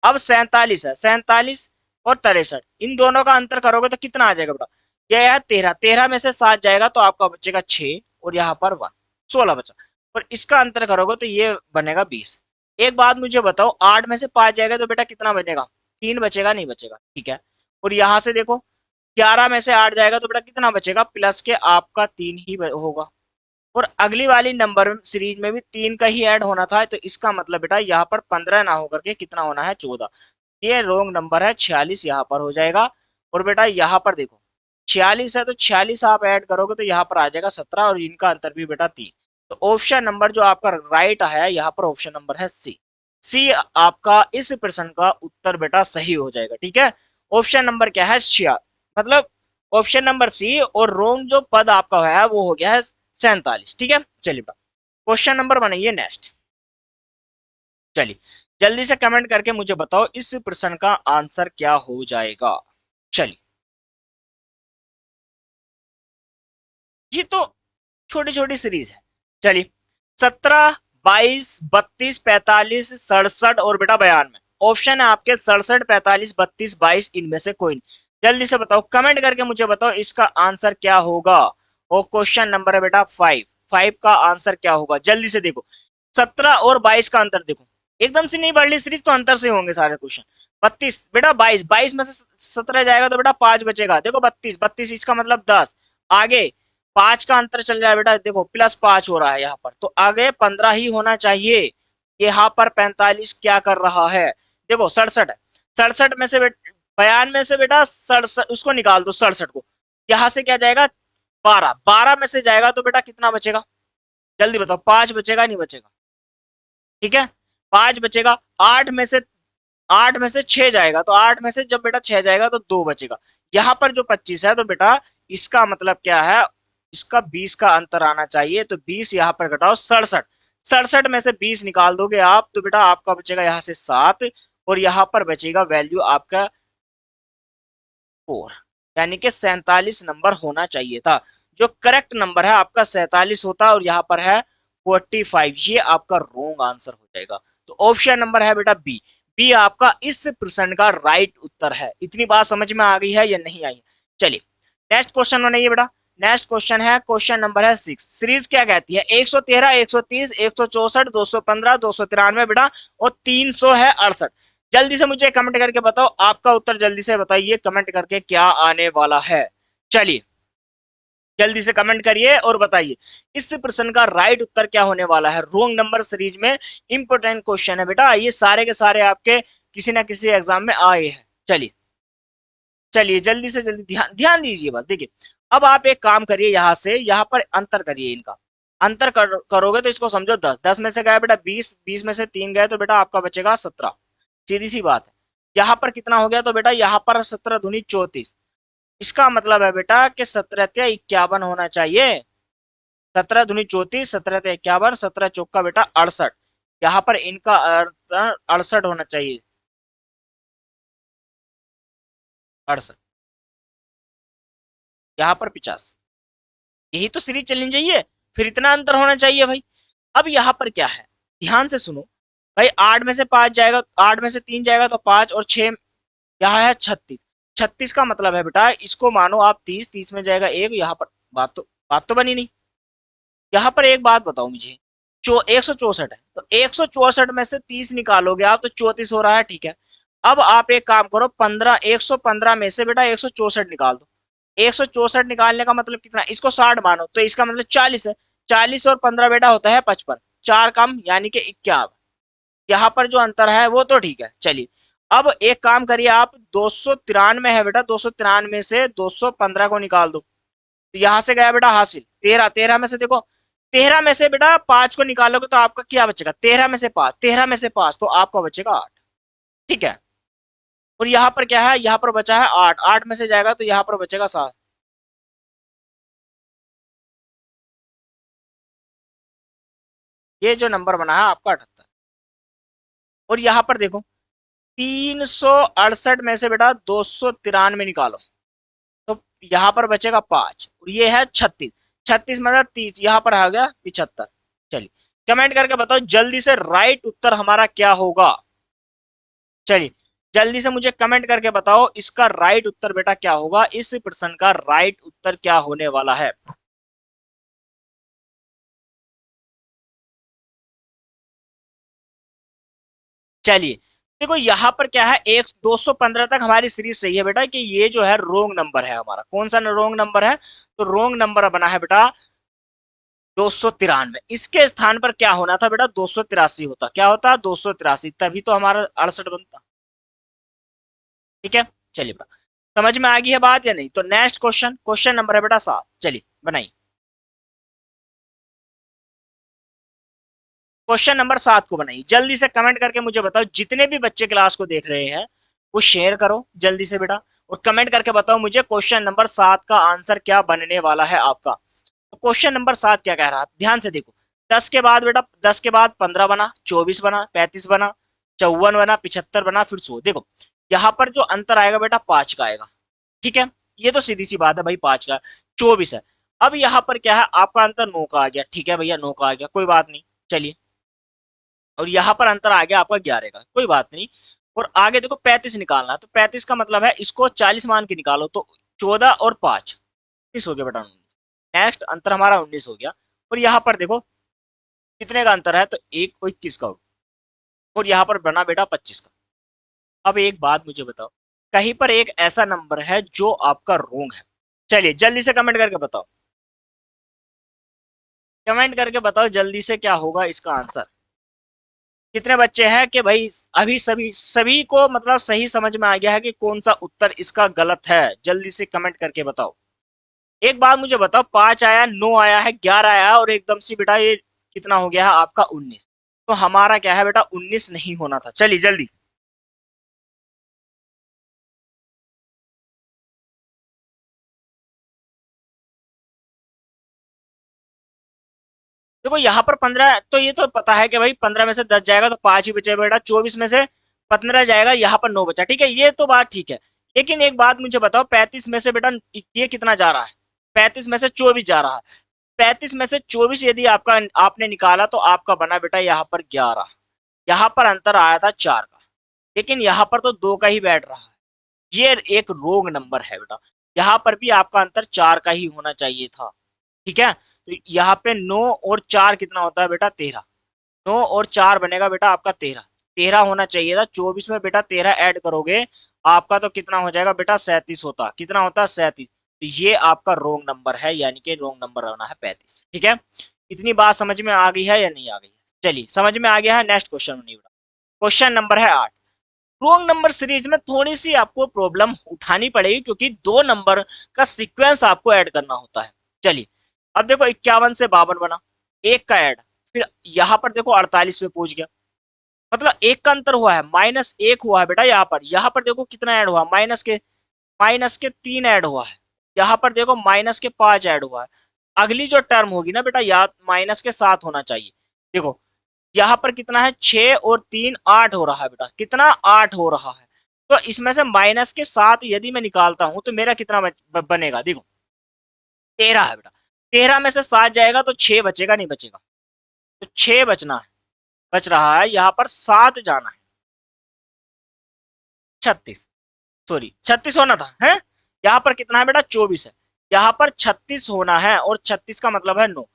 अब 47 है, 47 और 63 इन दोनों का अंतर करोगे तो कितना आ जाएगा बेटा, यह है 13, 13 में से 7 जाएगा तो आपका बचेगा 6 और यहाँ पर 1, 16 बचा। और इसका अंतर करोगे तो ये बनेगा 20। एक बात मुझे बताओ 8 में से 5 जाएगा तो बेटा कितना बचेगा, 3 बचेगा नहीं बचेगा। ठीक है। और यहाँ से देखो 11 में से 8 जाएगा तो बेटा कितना बचेगा, प्लस के आपका 3 ही होगा। और अगली वाली नंबर सीरीज में भी 3 का ही ऐड होना था तो इसका मतलब बेटा यहाँ पर 15 ना होकर के कितना होना है 14। ये रॉन्ग नंबर है, 46 यहाँ पर हो जाएगा। और बेटा यहाँ पर देखो 46 है तो 46 आप ऐड करोगे तो यहाँ पर आ जाएगा 17 और इनका अंतर भी बेटा 3। तो ऑप्शन नंबर जो आपका राइट है यहाँ पर ऑप्शन नंबर है सी। सी आपका इस प्रश्न का उत्तर बेटा सही हो जाएगा। ठीक है। ऑप्शन नंबर क्या है 46, मतलब ऑप्शन नंबर सी। और रोंग जो पद आपका है वो हो गया है 47। ठीक है। चलिए बेटा क्वेश्चन नंबर बनाइए नेक्स्ट। चलिए जल्दी से कमेंट करके मुझे बताओ इस प्रश्न का आंसर क्या हो जाएगा। चलिए ये तो छोटी छोटी सीरीज है। चलिए 17 22 32 45 67 और बेटा 92 ऑप्शन है आपके 67 45 32 22 इनमें से कोई नहीं। जल्दी से बताओ कमेंट करके मुझे बताओ इसका आंसर क्या होगा। और क्वेश्चन नंबर है बेटा 5, 5 का आंसर क्या होगा जल्दी से देखो। 17 और 22 का अंतर देखो, एकदम से नहीं बढ़ रही सीरीज तो अंतर से होंगे सारे क्वेश्चन। 32 बेटा 22, 22 में से 17 जाएगा तो बेटा 5 बचेगा। देखो 32, 32 इसका मतलब 10। आगे 5 का अंतर चल रहा है बेटा, देखो +5 हो रहा है यहाँ पर तो आगे 15 ही होना चाहिए। यहाँ पर 45 क्या कर रहा है, देखो 67 है, 67 में से 92 से बेटा 67 उसको निकाल दो, 67 को यहाँ से क्या जाएगा 12, 12 में से जाएगा तो बेटा कितना बचेगा जल्दी बताओ, 5 बचेगा नहीं बचेगा। ठीक है। 5 बचेगा। 8 में से 6 जाएगा तो 8 में से जब बेटा 6 जाएगा तो 2 बचेगा। यहाँ पर जो 25 है तो बेटा इसका मतलब क्या है, इसका 20 का अंतर आना चाहिए तो 20 यहाँ पर घटाओ 67, 67 में से 20 निकाल दोगे आप तो बेटा आपका बचेगा यहाँ से 7 और यहाँ पर बचेगा वैल्यू आपका 4, यानी कि 47 नंबर होना चाहिए था। जो करेक्ट नंबर है आपका 47 होता और यहाँ पर है 45, ये आपका रॉन्ग आंसर हो जाएगा। तो ऑप्शन नंबर है बेटा बी, बी आपका इस प्रश्न का राइट उत्तर है। इतनी बात समझ में आ गई है या नहीं आई? चलिए नेक्स्ट क्वेश्चन बनाइए बेटा। नेक्स्ट क्वेश्चन है, क्वेश्चन नंबर है 6। सीरीज क्या कहती है 113 130 164 215 293 बेटा और 300 है 68। जल्दी से मुझे कमेंट करके बताओ आपका उत्तर, जल्दी से बताइए कमेंट करके क्या आने वाला है। चलिए जल्दी से कमेंट करिए और बताइए इस प्रश्न का राइट उत्तर क्या होने वाला है। रोंग नंबर सीरीज में इंपोर्टेंट क्वेश्चन है बेटा, ये सारे के सारे आपके किसी ना किसी एग्जाम में आए हैं। चलिए चलिए जल्दी से जल्दी ध्यान ध्यान दीजिए बस। देखिए अब आप एक काम करिए, यहाँ से यहाँ पर अंतर करिए, इनका अंतर करोगे तो इसको समझो 10, 10 में से गया बेटा 20, 20 में से 3 गए तो बेटा आपका बचेगा 17। सीधी सी बात है। यहाँ पर कितना हो गया तो बेटा यहाँ पर 17 दूनी 34, इसका मतलब है बेटा कि 17 51 होना चाहिए। 17 दूनी 34, 17 51, 17 चौका बेटा 68, यहाँ पर इनका अर्थ 68 होना चाहिए, 68, यहाँ पर 50। यही तो सीरीज चलनी चाहिए, फिर इतना अंतर होना चाहिए भाई। अब यहाँ पर क्या है, ध्यान से सुनो भाई, 8 में से 5 जाएगा, 8 में से 3 जाएगा तो 5 और 6, यहाँ है 36। 36 का मतलब है बेटा, इसको मानो आप 30, 30 में जाएगा एक, यहाँ पर बात तो बनी नहीं। यहाँ पर एक बात बताओ मुझे, 164 है, तो 164 में से 30 निकालोगे आप तो 34 हो रहा है, ठीक है। अब आप एक काम करो, 115 में से बेटा 164 निकाल दो। 164 निकालने का मतलब कितना, इसको 60 मानो तो इसका मतलब 40 है। 40 और 15 बेटा होता है 55, चार कम यानी कि 51। यहाँ पर जो अंतर है वो तो ठीक है, चलिए। अब एक काम करिए आप, 293 है बेटा, 293 से 215 को निकाल दो, तो यहां से गया बेटा हासिल 13, 13 में से देखो, 13 में से बेटा 5 को निकालोगे तो आपका क्या बचेगा, 13 में से 5, 13 में से 5 तो आपका बचेगा 8, ठीक है। और यहाँ पर क्या है, यहाँ पर बचा है 8, 8 में से जाएगा तो यहाँ पर बचेगा 7। ये जो नंबर बना है आपका 78। और यहाँ पर देखो, 368 में से बेटा 293 निकालो तो यहाँ पर बचेगा 5, और ये है 36, 36 मतलब 30, यहाँ पर आ गया 75। चलिए कमेंट करके बताओ जल्दी से, राइट उत्तर हमारा क्या होगा। चलिए जल्दी से मुझे कमेंट करके बताओ इसका राइट उत्तर बेटा क्या होगा, इस प्रश्न का राइट उत्तर क्या होने वाला है। चलिए देखो यहाँ पर क्या है, एक 215 तक हमारी सीरीज सही है बेटा, कि ये जो है रोंग नंबर है हमारा, कौन सा रोंग नंबर है, तो रोंग नंबर बना है बेटा 293। इसके स्थान पर क्या होना था बेटा, 283 होता, क्या होता 283, तभी तो हमारा 68 बनता, ठीक है। चलिए बेटा समझ में आ गई है बात या नहीं, तो नेक्स्ट क्वेश्चन, क्वेश्चन नंबर है बेटा 7, चलिए बनाइए। क्वेश्चन नंबर 7 को बनाइए, जल्दी से कमेंट करके मुझे बताओ, जितने भी बच्चे क्लास को देख रहे हैं वो शेयर करो जल्दी से बेटा, और कमेंट करके बताओ मुझे क्वेश्चन नंबर 7 का आंसर क्या बनने वाला है आपका। तो क्वेश्चन नंबर 7 क्या कह रहा है, ध्यान से देखो। 10 के बाद बेटा, 10 के बाद 15 बना, 24 बना, 35 बना, 54 बना, 75 बना, फिर 100। देखो यहाँ पर जो अंतर आएगा बेटा 5 का आएगा, ठीक है। ये तो सीधी सी बात है भाई, 5 का 24 है। अब यहाँ पर क्या है, आपका अंतर 9 का आ गया, ठीक है भैया 9 का आ गया, कोई बात नहीं, चलिए। और यहाँ पर अंतर आ गया आपका 11 का, कोई बात नहीं। और आगे देखो 35 निकालना है, तो 35 का मतलब है इसको 40 मान के निकालो, तो 14 और 5 19 हो गया बेटा, 19। नेक्स्ट अंतर हमारा 19 हो गया। और यहाँ पर देखो कितने का अंतर है, तो 1 और 21 का हो गया। और यहाँ पर बना बेटा 25 का। अब एक बात मुझे बताओ, कहीं पर एक ऐसा नंबर है जो आपका रोंग है, चलिए जल्दी से कमेंट करके बताओ, कमेंट करके बताओ जल्दी से क्या होगा इसका आंसर। कितने बच्चे हैं कि भाई अभी सभी सभी को मतलब सही समझ में आ गया है कि कौन सा उत्तर इसका गलत है, जल्दी से कमेंट करके बताओ। एक बात मुझे बताओ, 5 आया, 9 आया है, 11 आया है, और एकदम से बेटा ये कितना हो गया है आपका 19। तो हमारा क्या है बेटा, 19 नहीं होना था, चलिए जल्दी। देखो यहाँ पर 15, तो ये तो पता है कि भाई 15 में से 10 जाएगा तो 5 ही बचे बेटा, 24 में से 15 जाएगा, यहाँ पर 9 बचा, ठीक है, ये तो बात ठीक है। लेकिन एक बात मुझे बताओ, 35 में से बेटा ये कितना जा रहा है, 35 में से 24 जा रहा है, 35 में से 24 यदि आपका आपने निकाला तो आपका बना बेटा यहाँ पर 11। यहाँ पर अंतर आया था 4 का, लेकिन यहाँ पर तो 2 का ही बैठ रहा है, ये एक रोंग नंबर है बेटा। यहाँ पर भी आपका अंतर 4 का ही होना चाहिए था, ठीक है। तो यहाँ पे 9 और 4 कितना होता है बेटा, 13। 9 और 4 बनेगा बेटा आपका 13, 13 होना चाहिए था। 24 में बेटा 13 ऐड करोगे आपका तो कितना हो जाएगा बेटा, 37 होता, कितना होता, 37। तो ये आपका रोंग नंबर है, यानी कि रोंग नंबर आना है 35, ठीक है। इतनी बात समझ में आ गई है या नहीं आ गई है, चलिए समझ में आ गया है। नेक्स्ट क्वेश्चन, क्वेश्चन नंबर है 8। रोंग नंबर सीरीज में थोड़ी सी आपको प्रॉब्लम उठानी पड़ेगी, क्योंकि 2 नंबर का सीक्वेंस आपको ऐड करना होता है। चलिए अब देखो 51 से 52 बना, एक का ऐड, फिर यहाँ पर देखो 48 पे पहुंच गया, मतलब एक का अंतर हुआ है, -1 हुआ है बेटा। यहाँ पर देखो कितना ऐड हुआ, माइनस के 3 ऐड हुआ है। यहाँ पर देखो -5 ऐड हुआ है। अगली जो टर्म होगी ना बेटा, या -7 होना चाहिए। देखो यहाँ पर कितना है 6 और 3 8 हो रहा है बेटा, कितना 8 हो रहा है। तो इसमें से माइनस के 7 यदि मैं निकालता हूं तो मेरा कितना बनेगा, देखो 13 है बेटा। 13 में से 7 जाएगा तो 6 बचेगा, नहीं बचेगा, तो 6 बचना है, बच रहा है, यहाँ पर 7 जाना है, 36, सॉरी 36 होना था है। यहाँ पर कितना है बेटा 24 है, यहाँ पर 36 होना है, और 36 का मतलब है 9।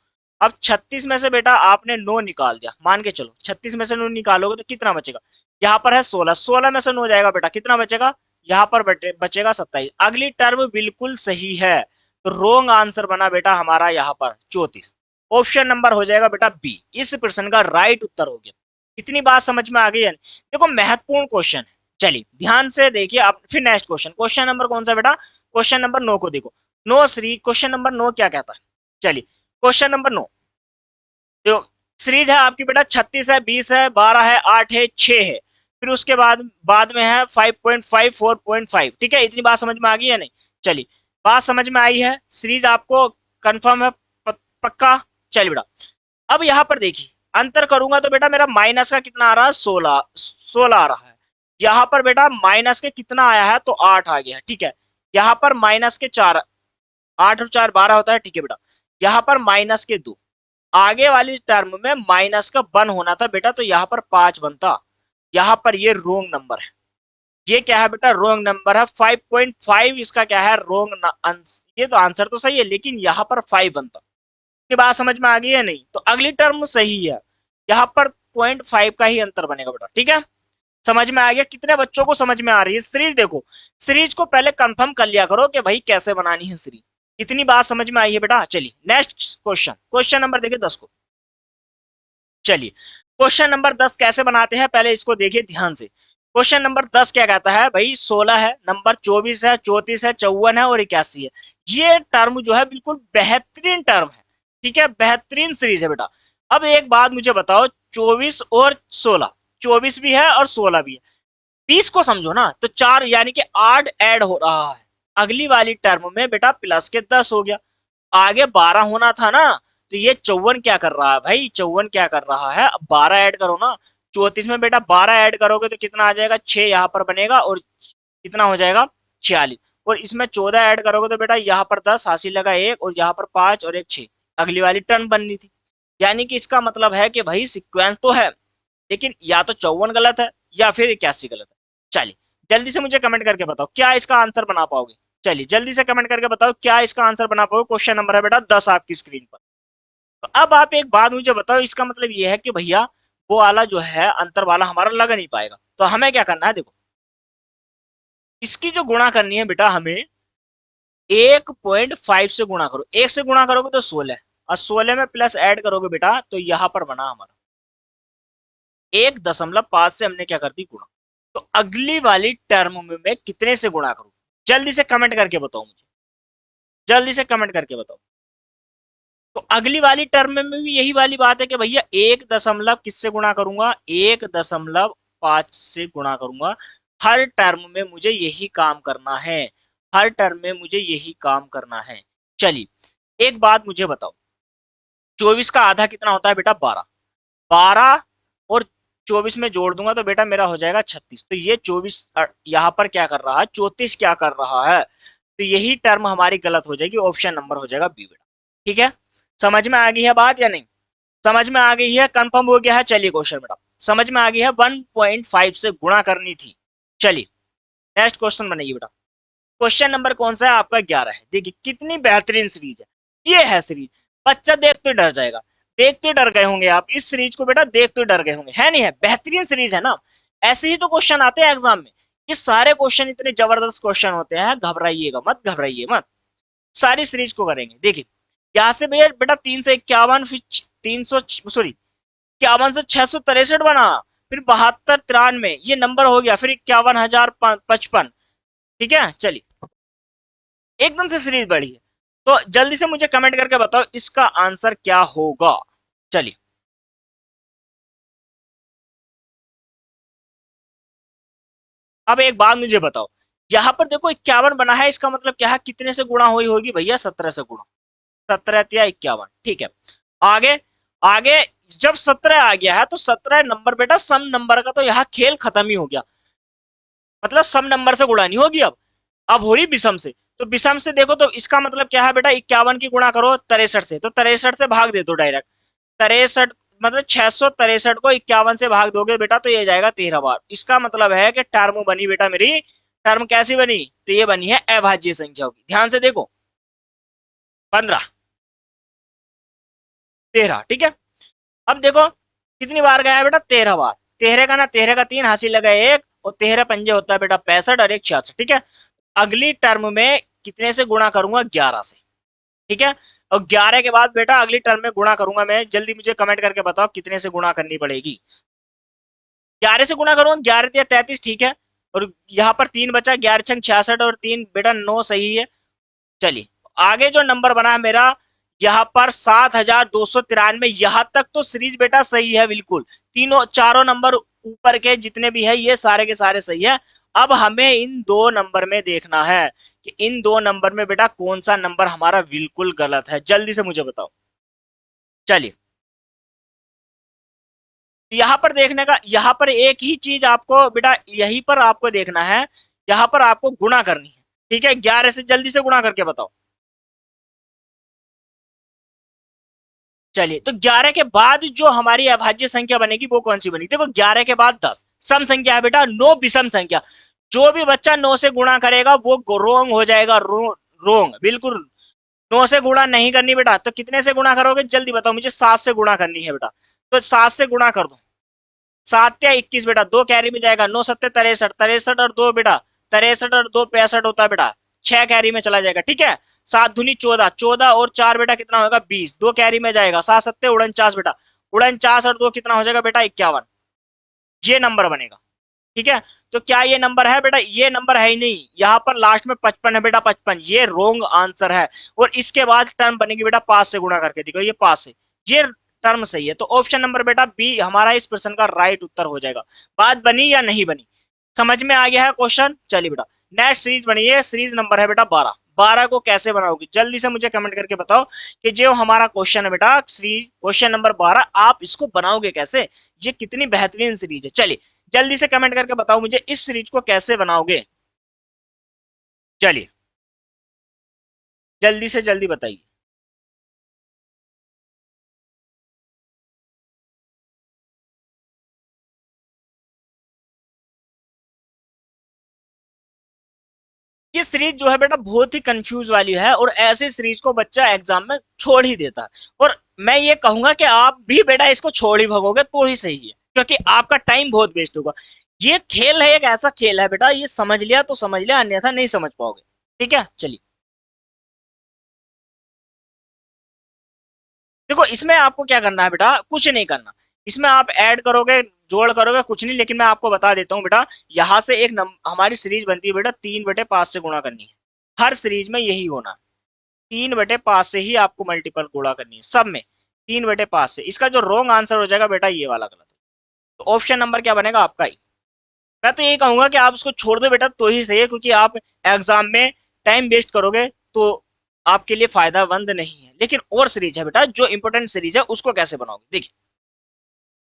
अब 36 में से बेटा आपने 9 निकाल दिया, मान के चलो 36 में से 9 निकालोगे तो कितना बचेगा, यहाँ पर है 16, 16 में से 9 जाएगा बेटा, कितना बचेगा, यहाँ पर बचेगा 27। अगली टर्म बिल्कुल सही है, तो रोंग आंसर बना बेटा हमारा यहाँ पर 34। ऑप्शन नंबर हो जाएगा बेटा बी, इस प्रश्न का राइट उत्तर हो गया। इतनी बात समझ में आ गई है। देखो महत्वपूर्ण क्वेश्चन है, चलिए ध्यान से देखिए आप। फिर नेक्स्ट क्वेश्चन, क्वेश्चन नंबर कौन सा बेटा, क्वेश्चन नंबर 9 को देखो। 9 सीरीज, क्वेश्चन नंबर 9 क्या कहता है, चलिए क्वेश्चन नंबर 9 जो सीरीज है आपकी बेटा 36 है, 20 है, 12 है, 8 है, 6 है, फिर उसके बाद बाद में है 5.5, 4.5। ठीक है, इतनी बात समझ में आ गई है नहीं, चलिए बात समझ में आई है, सीरीज आपको कंफर्म है, पक्का। चलिए बेटा अब यहाँ पर देखिए, अंतर करूंगा तो बेटा मेरा माइनस का कितना आ रहा है, 16, 16 आ रहा है। यहाँ पर बेटा माइनस के कितना आया है, तो 8 आ गया है, ठीक है। यहाँ पर माइनस के 4, 8 और 4 12 होता है, ठीक है बेटा। यहाँ पर माइनस के 2, आगे वाली टर्म में माइनस का 1 होना था बेटा, तो यहाँ पर 5 बनता। यहाँ पर ये रोंग नंबर है, ये क्या है बेटा, रोंग नंबर है। 5.5 इसका क्या है, रोंग। ये तो आंसर तो सही है, लेकिन यहाँ पर 5 बनता। की बात समझ में आ गई है नहीं, तो अगली टर्म सही है, यहाँ पर 0.5 का ही अंतर बनेगा बेटा, ठीक है। समझ में आ गया, कितने बच्चों को समझ में आ रही है सीरीज। देखो सीरीज को पहले कंफर्म कर लिया करो कि भाई कैसे बनानी है सीरीज। इतनी बात समझ में आई है बेटा। चलिए नेक्स्ट क्वेश्चन, क्वेश्चन नंबर देखिए 10 को। चलिए क्वेश्चन नंबर 10 कैसे बनाते हैं, पहले इसको देखिए ध्यान से। क्वेश्चन नंबर 10 क्या कहता है भाई, 16 है, नंबर 24 है, 34 है, 54 है और 81 है। ये टर्म जो है बिल्कुल बेहतरीन टर्म है, ठीक है, बेहतरीन सीरीज है बेटा। अब एक बात मुझे बताओ, 24 और 16, 24 भी है और 16 भी है, 20 को समझो ना, तो 4 यानी कि 8 ऐड हो रहा है। अगली वाली टर्म में बेटा प्लस के 10 हो गया, आगे 12 होना था ना, तो ये 54 क्या कर रहा है भाई, 54 क्या कर रहा है, अब 12 ऐड करो ना। 34 में बेटा 12 ऐड करोगे तो कितना आ जाएगा, 6 यहाँ पर बनेगा, और कितना हो जाएगा 46। और इसमें 14 ऐड करोगे तो बेटा यहाँ पर 10, हासिल लगा 1, और यहाँ पर 5 और एक 6, अगली वाली टर्म बननी थी। यानी कि इसका मतलब है कि भाई सिक्वेंस तो है, लेकिन या तो 54 गलत है या फिर 81 गलत है। चलिए जल्दी से मुझे कमेंट करके बताओ क्या इसका आंसर बना पाओगे। चलिए जल्दी से कमेंट करके बताओ क्या इसका आंसर बना पाओगे। क्वेश्चन नंबर है बेटा 10 आपकी स्क्रीन पर। तो अब आप एक बात मुझे बताओ, इसका मतलब ये है कि भैया वो वाला जो है अंतर वाला हमारा लग नहीं पाएगा, तो हमें क्या करना है, देखो इसकी जो गुणा करनी है बेटा, हमें 1.5 से गुणा करो, 1 से गुणा करोगे तो 16, और 16 में प्लस ऐड करोगे बेटा तो यहां पर बना हमारा 1.5 से हमने क्या कर दी, गुणा। तो अगली वाली टर्म में मैं कितने से गुणा करूं, जल्दी से कमेंट करके बताओ मुझे, जल्दी से कमेंट करके बताओ। तो अगली वाली टर्म में भी यही वाली बात है कि भैया 1 किससे गुणा करूंगा, 1.5 से गुणा करूंगा। हर टर्म में मुझे यही काम करना है, हर टर्म में मुझे यही काम करना है। चलिए एक बात मुझे बताओ, 24 का आधा कितना होता है बेटा, 12, 12 और 24 में जोड़ दूंगा तो बेटा मेरा हो जाएगा 36। तो ये 24 यहाँ पर क्या कर रहा है, 34 क्या कर रहा है, तो यही टर्म हमारी गलत हो जाएगी, ऑप्शन नंबर हो जाएगा बी बेटा। ठीक है, समझ में आ गई है बात या नहीं, समझ में आ गई है, कंफर्म हो गया है। चलिए क्वेश्चन बेटा समझ में आ गई है, 1.5 से गुणा करनी थी। चलिए नेक्स्ट क्वेश्चन बनाइए बेटा। क्वेश्चन नंबर कौन सा है आपका, 11 है। देखिए कितनी बेहतरीन सीरीज है, ये है सीरीज, बच्चा देख तो डर जाएगा, देख तो डर गए होंगे आप इस सीरीज को बेटा, देख तो डर गए होंगे, है नहीं है, बेहतरीन सीरीज है ना। ऐसे ही तो क्वेश्चन आते हैं एग्जाम में, ये सारे क्वेश्चन इतने जबरदस्त क्वेश्चन होते हैं, घबराइएगा मत, घबराइए मत, सारी सीरीज को करेंगे। देखिए यहाँ से भैया बेटा 351, फिर 300, सॉरी 51 से 663 बना, फिर 72, 93 ये नंबर हो गया, फिर 51,055। ठीक है, चलिए एकदम से सीरीज बढ़ी है। तो जल्दी से मुझे कमेंट करके बताओ इसका आंसर क्या होगा। चलिए अब एक बात मुझे बताओ, यहां पर देखो 51 बना है, इसका मतलब क्या है, कितने से गुणा हुई होगी भैया, 17 से गुणा, 17 या 51। ठीक है, आगे आगे जब 17 आ गया है तो 17 नंबर बेटा सम नंबर का तो यहाँ खेल खत्म ही हो गया, मतलब सम नंबर से गुणा नहीं होगी अब हो रही विषम से। तो विषम से देखो तो इसका मतलब क्या है बेटा, 51 की गुणा करो 63 से, तो 63 से भाग दे दो डायरेक्ट। 63 मतलब 663 को 51 से भाग दोगे बेटा तो ये जाएगा 13 बार। इसका मतलब है कि टर्म बनी बेटा मेरी, टर्म कैसी बनी, तो ये बनी है अभाज्य संख्या होगी। ध्यान से देखो, 15 13, ठीक है। अब देखो कितनी बार गया है बेटा, 13 बार। 13 का ना 13 का 3 हासिल लगा एक, और 13 पंजे होता है बेटा 65 और एक 66, ठीक है। अगली टर्म में कितने से गुणा करूंगा, 11 से, ठीक है। और 11 के बाद बेटा अगली टर्म में गुणा करूंगा मैं, जल्दी मुझे कमेंट करके बताओ कितने से गुणा करनी पड़ेगी। 11 से गुणा करूंगा, 11 33, ठीक है। और यहाँ पर 3 बचा, 11 छंग 66 और 3 बेटा 9 सही है। चलिए आगे जो नंबर बना है मेरा, यहाँ पर 7293, यहां तक तो सीरीज बेटा सही है बिल्कुल। तीनों चारों नंबर ऊपर के जितने भी है ये सारे के सारे सही है। अब हमें इन दो नंबर में देखना है कि इन दो नंबर में बेटा कौन सा नंबर हमारा बिल्कुल गलत है, जल्दी से मुझे बताओ। चलिए यहाँ पर देखने का, यहाँ पर एक ही चीज आपको बेटा यहीं पर आपको देखना है, यहाँ पर आपको गुणा करनी है, ठीक है। 11 से जल्दी से गुणा करके बताओ। चलिए तो 11 के बाद जो हमारी अभाज्य संख्या बनेगी वो कौन सी बनेगी, देखो 11 के बाद 10 सम संख्या है बेटा, 9 विषम संख्या। जो भी बच्चा 9 से गुणा करेगा वो रोंग हो जाएगा, रोंग बिल्कुल। 9 से गुणा नहीं करनी बेटा, तो कितने से गुणा करोगे जल्दी बताओ मुझे, 7 से गुणा करनी है बेटा। तो 7 से गुणा कर दो, 7 या 21 बेटा, 2 कैरी में जाएगा, 9 7 63, 63 और 2 बेटा 63 और 2 65 होता है बेटा, 6 कैरी में चला जाएगा, ठीक है। 7 दूनी 14, 14 और 4 बेटा कितना होगा 20, 2 कैरी में जाएगा, 7 7 49 बेटा, 49 और 2 कितना हो जाएगा बेटा 51, ये नंबर बनेगा, ठीक है। तो क्या ये नंबर है बेटा, ये नंबर है ही नहीं, यहाँ पर लास्ट में 55 है बेटा, 55 ये रोंग आंसर है। और इसके बाद टर्म बनेगी बेटा 5 से गुणा करके, देखो ये 5 से, ये टर्म सही है। तो ऑप्शन नंबर बेटा बी हमारा इस प्रश्न का राइट उत्तर हो जाएगा। बात बनी या नहीं बनी, समझ में आ गया है क्वेश्चन। चलिए बेटा नेक्स्ट सीरीज बनी है, सीरीज नंबर है बेटा 12। 12 को कैसे बनाओगे जल्दी से मुझे कमेंट करके बताओ कि जो हमारा क्वेश्चन है बेटा सीरीज क्वेश्चन नंबर 12, आप इसको बनाओगे कैसे, ये कितनी बेहतरीन सीरीज है। चलिए जल्दी से कमेंट करके बताओ मुझे इस सीरीज को कैसे बनाओगे, चलिए जल्दी से जल्दी बताइए। ये सीरीज जो है बेटा बहुत ही कंफ्यूज वाली है, और ऐसी सीरीज को बच्चा एग्जाम में छोड़ ही देता है। और मैं ये कहूंगा कि आप भी बेटा इसको छोड़ ही भगोगे तो ही सही है, क्योंकि आपका टाइम बहुत वेस्ट होगा। ये खेल है, एक ऐसा खेल है बेटा, ये समझ लिया तो समझ लिया, अन्यथा नहीं समझ पाओगे, ठीक है। चलिए देखो इसमें आपको क्या करना है बेटा, कुछ नहीं करना। इसमें आप ऐड करोगे जोड़ करोगे कुछ नहीं, लेकिन मैं आपको बता देता हूँ बेटा, यहाँ से एक हमारी सीरीज बनती है बेटा 3/5 से गुणा करनी है, हर सीरीज में यही होना है। 3/5 से ही आपको मल्टीपल गुणा करनी है सब में, 3/5 से। इसका जो रॉन्ग आंसर हो जाएगा बेटा ये वाला गलत है। तो ऑप्शन नंबर क्या बनेगा आपका ही। मैं तो यही कहूंगा कि आप उसको छोड़ दो बेटा तो ही सही है, क्योंकि आप एग्जाम में टाइम वेस्ट करोगे तो आपके लिए फायदामंद नहीं है। लेकिन और सीरीज है बेटा, जो इंपॉर्टेंट सीरीज है उसको कैसे बनाओगे देखिए।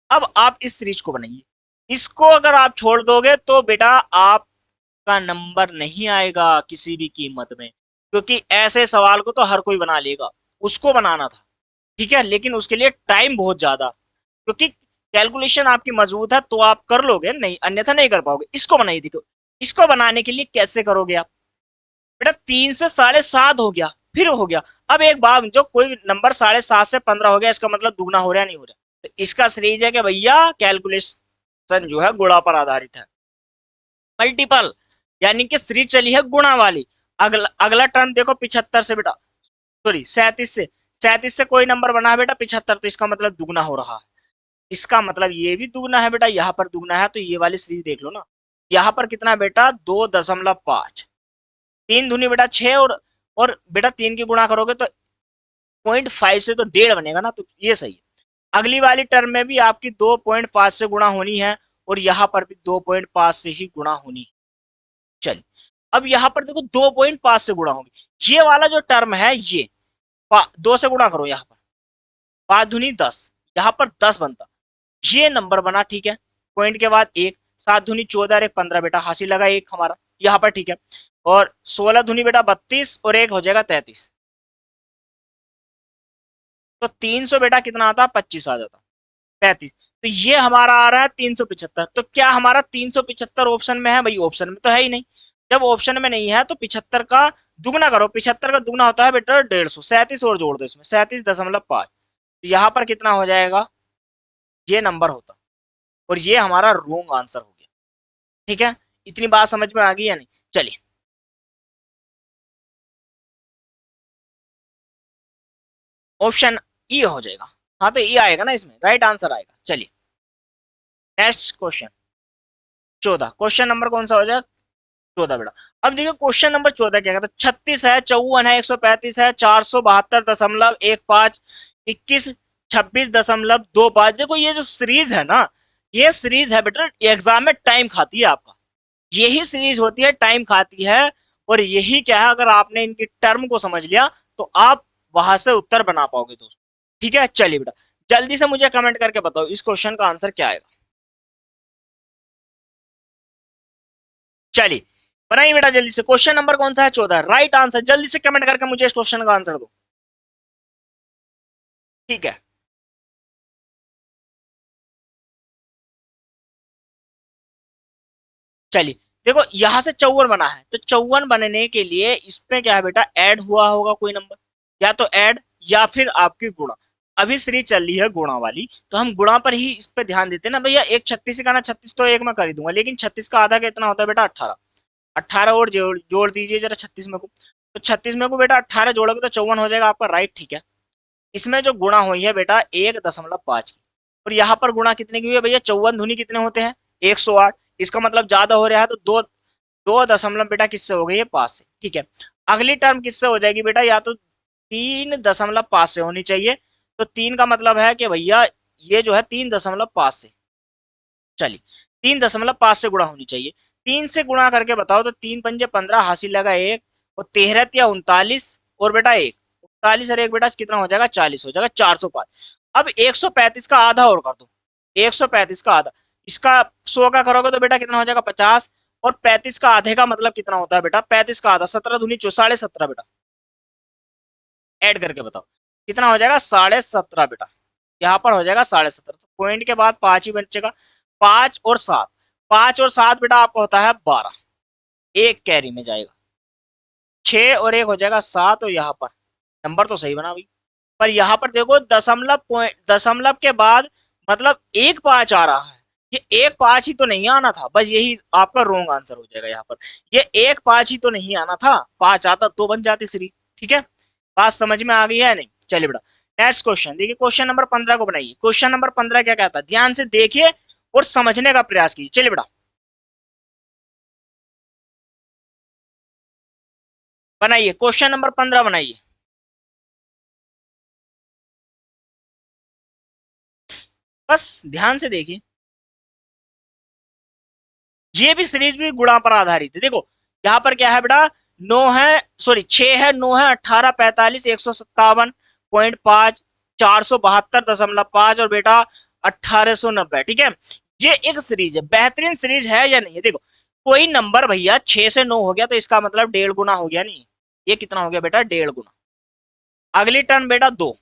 अब आप इस सीरीज को बनाइए, इसको अगर आप छोड़ दोगे तो बेटा आपका नंबर नहीं आएगा किसी भी कीमत में, क्योंकि ऐसे सवाल को तो हर कोई बना लेगा, उसको बनाना था, ठीक है। लेकिन उसके लिए टाइम बहुत ज्यादा, क्योंकि कैलकुलेशन आपकी मजबूत है तो आप कर लोगे, नहीं अन्यथा नहीं कर पाओगे। इसको बनाइए, देखो इसको बनाने के लिए कैसे करोगे आप, बेटा 3 से 7.5 हो गया, फिर हो गया। अब एक बात, जो कोई नंबर 7.5 से 15 हो गया, इसका मतलब दुगना हो रहा है नहीं हो रहा, तो इसका सीरीज है कि भैया कैलकुलेशन जो है गुणा पर आधारित है, मल्टीपल, यानी कि सीरीज चली है गुणा वाली। अगला अगला टर्म देखो 75 से बेटा, सॉरी 37 से, 37 से कोई नंबर बना है बेटा 75, तो इसका मतलब दुगना हो रहा है। इसका मतलब ये भी दुगना है बेटा, यहाँ पर दुगना है, तो ये वाली सीरीज देख लो ना। यहाँ पर कितना बेटा 2.5, 3 दूनी बेटा 6, और बेटा 3 की गुणा करोगे तो 0.5 से तो 1.5 बनेगा ना, तो ये सही है। अगली वाली टर्म में भी आपकी 2.5 से गुणा होनी है, और यहाँ पर भी 2.5 से ही गुणा होनी है। चलिए अब यहाँ पर देखो 2.5 से गुणा होगी, ये वाला जो टर्म है ये 2 से गुणा करो, यहाँ पर 5 दूनी 10, यहाँ पर 10 बनता, ये नंबर बना, ठीक है। पॉइंट के बाद एक, 7 दूनी 14 और एक 15 बेटा, हासिल लगा एक हमारा यहाँ पर, ठीक है। और 16 दूनी बेटा 32 और एक हो जाएगा 33। तो 300 बेटा कितना आता, 25 आ जाता, 35। तो ये हमारा आ रहा है 375। तो क्या हमारा 375 ऑप्शन में है भाई? ऑप्शन में तो है ही नहीं। जब ऑप्शन में नहीं है तो 75 का दुगना करो, 75 का दुगना होता है बेटा 150, 37 और जोड़ दो इसमें, 37.5। तो यहाँ पर कितना हो जाएगा, ये नंबर होता, और ये हमारा रॉन्ग आंसर हो गया, ठीक है। इतनी बात समझ में आ गई या नहीं? चलिए, ऑप्शन ई हो जाएगा। हाँ तो ई आएगा ना, इसमें राइट आंसर आएगा। चलिए, नेक्स्ट क्वेश्चन 14, क्वेश्चन नंबर कौन सा हो जाएगा? 14 बेटा। अब देखिए क्वेश्चन नंबर 14 क्या कहता है, 36 है, 54 है, 135 है, 472.15, 21, 26.25। देखो ये जो सीरीज है ना, ये सीरीज है बेटा, एग्जाम में टाइम खाती है आपका। यही सीरीज होती है, टाइम खाती है। और यही क्या है, अगर आपने इनकी टर्म को समझ लिया तो आप वहां से उत्तर बना पाओगे दोस्तों, ठीक है। चलिए बेटा, जल्दी से मुझे कमेंट करके बताओ इस क्वेश्चन का आंसर क्या आएगा। चलिए, बनाइए बेटा जल्दी से, क्वेश्चन नंबर कौन सा है? 14, राइट आंसर। जल्दी से कमेंट करके मुझे इस क्वेश्चन का आंसर दो, ठीक है। चलिए, देखो यहां से 54 बना है, तो 54 बनने के लिए इसमें क्या है बेटा, ऐड हुआ होगा कोई नंबर, या तो ऐड या फिर आपकी गुणा। अभी सीरीज चल रही है गुणा वाली, तो हम गुणा पर ही इस पे ध्यान देते हैं ना भैया। एक 36 का ना, 36 तो एक मैं कर ही दूंगा, लेकिन 36 का आधा कितना होता है बेटा, 18। 18 और जोड़ जोड़ दीजिए जरा 36 में को, तो 36 में को बेटा 18 जोड़ोगे तो 54 हो जाएगा आपका, राइट, ठीक है। इसमें जो गुणा हुई है बेटा 1.5 की, और यहाँ पर गुणा कितने की हुई है भैया, 54 धुनी कितने होते हैं, 108। इसका मतलब ज्यादा हो रहा है, तो दो, 2 दशमलव बेटा किससे हो गई है, 5 से, ठीक है। अगली टर्म किससे हो जाएगी बेटा, या तो 3.5 से होनी चाहिए। तो 3 का मतलब है कि भैया ये जो है 3.5 से, चलिए 3.5 से गुणा होनी चाहिए। 3 से गुणा करके बताओ, तो 3 पंजे 15, हासिल लगा एक, और 13 या 39, और बेटा एक, 39 और एक बेटा कितना हो जाएगा, 40 हो जाएगा, 405। अब 135 का आधा और कर दो, 135 का आधा, इसका 100 का करोगे तो बेटा कितना हो जाएगा, 50। और 35 का आधे का मतलब कितना होता है बेटा, 35 का आधा, 17 दूनी 17.5 बेटा, ऐड करके बताओ कितना हो जाएगा, 17.5 बेटा। यहाँ पर हो जाएगा 17.5, तो पॉइंट के बाद 5 ही बचेगा। 5 और 7, 5 और 7 बेटा आपका होता है 12, एक कैरी में जाएगा। 6 और एक हो जाएगा 7, और यहाँ पर नंबर तो सही बना भाई, पर यहाँ पर देखो दशमलव पॉइंट, दशमलव के बाद मतलब 1 5 आ रहा है। ये 1 5 ही तो नहीं आना था, बस यही आपका रॉन्ग आंसर हो जाएगा यहाँ पर। ये 1 5 ही तो नहीं आना था, 5 आता तो बन जाती सीरीज, ठीक है। बात समझ में आ गई है नहीं? चलिए बेटा, नेक्स्ट क्वेश्चन देखिए, क्वेश्चन नंबर 15 को बनाइए। क्वेश्चन नंबर 15 क्या कहता है, ध्यान से देखिए और समझने का प्रयास कीजिए। चलिए बेटा, बनाइए क्वेश्चन नंबर 15 बनाइए। बस ध्यान से देखिए, ये भी सीरीज भी गुणा पर आधारित है। देखो यहाँ पर क्या है बेटा, 9 है, सॉरी 6 है, 9 है, 18, 45, 157.5, 472.5, और बेटा 1890, ठीक है। ये एक सीरीज है, बेहतरीन सीरीज है या नहीं है? देखो कोई नंबर भैया 6 से 9 हो गया तो इसका मतलब 1.5 गुना हो गया, नहीं ये कितना हो गया बेटा, 1.5 गुना। अगली टर्म बेटा 2,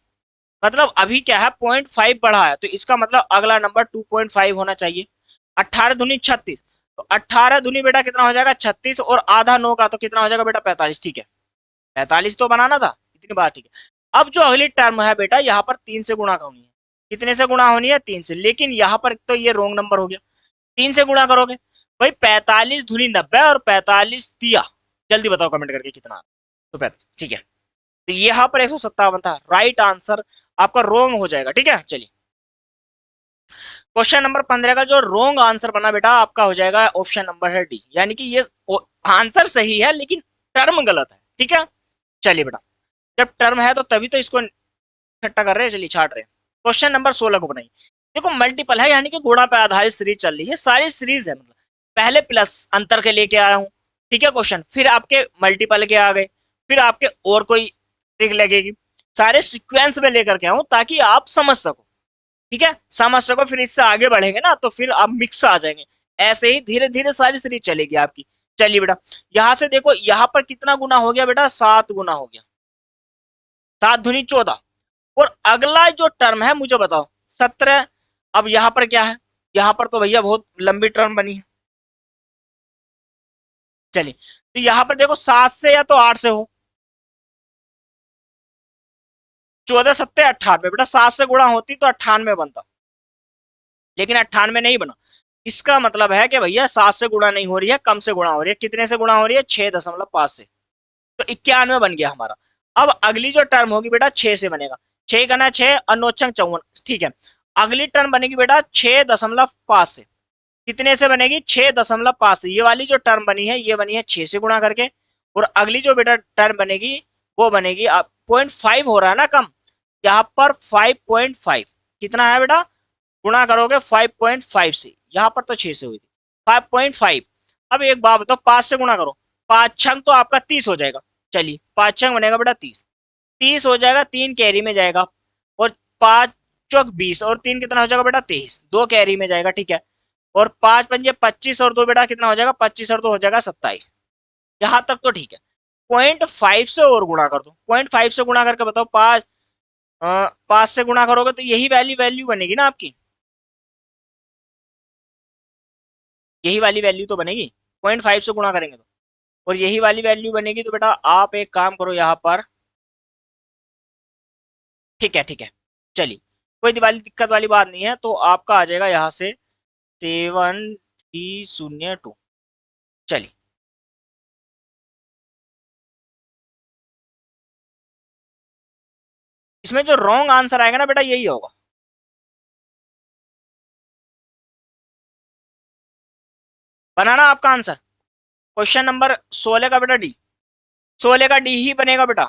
मतलब अभी क्या है 0.5 बढ़ा है, तो इसका मतलब अगला नंबर 2.5 होना चाहिए। 18 दूनी 36, तो 18 दूनी बेटा कितना हो जाएगा, 36, और आधा 9 का तो कितना हो जाएगा बेटा, 45, ठीक है। 45 तो बनाना था, इतनी बात, ठीक है। अब जो अगली टर्म है बेटा, यहाँ पर 3 से गुणा होनी है। कितने से गुणा होनी है, 3 से, लेकिन यहाँ पर तो ये रॉन्ग नंबर हो गया। 3 से गुणा करोगे भाई, 45 धुनी 90, और 45 दिया, जल्दी बताओ कमेंट करके कितना, तो 35, ठीक है। तो यहाँ पर 157 था, राइट आंसर आपका रॉन्ग हो जाएगा, ठीक है। चलिए, क्वेश्चन नंबर 15 का जो रॉन्ग आंसर बना बेटा आपका हो जाएगा ऑप्शन नंबर है डी, यानी कि ये आंसर सही है लेकिन टर्म गलत है, ठीक है। चलिए बेटा, जब टर्म है तो तभी तो इसको इकट्ठा कर रहे हैं, चलिए छाट रहे हैं। क्वेश्चन नंबर 16 को बनाइए। देखो मल्टीपल है, यानी कि गुणा पे आधारित सीरीज चल रही है, सारी सीरीज है, मतलब पहले प्लस अंतर के लेके आया हूँ, ठीक है क्वेश्चन, फिर आपके मल्टीपल के आ गए, फिर आपके और कोई ट्रिक लगेगी, सारे सीक्वेंस में लेकर के आऊं ताकि आप समझ सको। ठीक है, समझ सको, फिर इससे आगे बढ़ेंगे ना तो फिर आप मिक्स आ जाएंगे। ऐसे ही धीरे धीरे सारी सीरीज चलेगी आपकी। चलिए बेटा, यहां से देखो, यहां पर कितना गुना हो गया बेटा, 7 गुना हो गया, 7 दूनी 14। और अगला जो टर्म है मुझे बताओ, 17। अब यहां पर क्या है, यहां पर तो भैया बहुत लंबी टर्म बनी है। चलिए, तो यहां पर देखो 7 से या तो 8 से हो, 14 सत्ते 98 बेटा, 7 से गुणा होती तो 98 बनता, लेकिन 98 नहीं बना। इसका मतलब है कि भैया 7 से गुणा नहीं हो रही है, कम से गुणा हो रही है। कितने से गुणा हो रही है, 6.5 से। तो 91 बन गया हमारा। अब अगली जो टर्म होगी बेटा 6 से बनेगा, 6 करना 6 अनुच्छेद 54, ठीक है। अगली टर्म बनेगी बेटा 6.5 से। कितने से बनेगी, 6.5 से। ये वाली जो टर्म बनी है ये बनी है 6 से गुणा करके। और अगली जो बेटा टर्म बनेगी वो बनेगी, अब 0.5 हो रहा है ना कम, यहाँ पर 5.5। कितना है बेटा, गुणा करोगे 5.5 से, यहाँ पर तो 6 से हुई थी, 5.5। अब एक बात बताओ, 5 से गुणा करो, 5 छंग तो आपका 30 हो जाएगा। चलिए 5 छंग बनेगा बेटा 30, 30 हो जाएगा, 3 कैरी में जाएगा। और 5 चौक 20, और 3 कितना हो जाएगा बेटा 23, 2 कैरी में जाएगा, ठीक है। और 5 पंजे 25, और 2 बेटा कितना हो जाएगा 25, और 2 हो जाएगा 27। यहाँ तक तो ठीक है। 0.5 से और गुणा कर दो, 0.5 से गुणा करके बताओ, 5 से गुणा करोगे तो यही वैल्यू वैल्यू बनेगी ना आपकी, यही वाली वैल्यू तो बनेगी। 0.5 से गुणा करेंगे तो, और यही वाली वैल्यू बनेगी। तो बेटा आप एक काम करो यहाँ पर, ठीक है ठीक है, चलिए, कोई दिवाली दिक्कत वाली बात नहीं है। तो आपका आ जाएगा यहाँ से 7302। चलिए, इसमें जो रॉन्ग आंसर आएगा ना बेटा यही होगा। बनाना आपका आंसर, क्वेश्चन नंबर 16 का बेटा डी, 16 का डी ही बनेगा बेटा।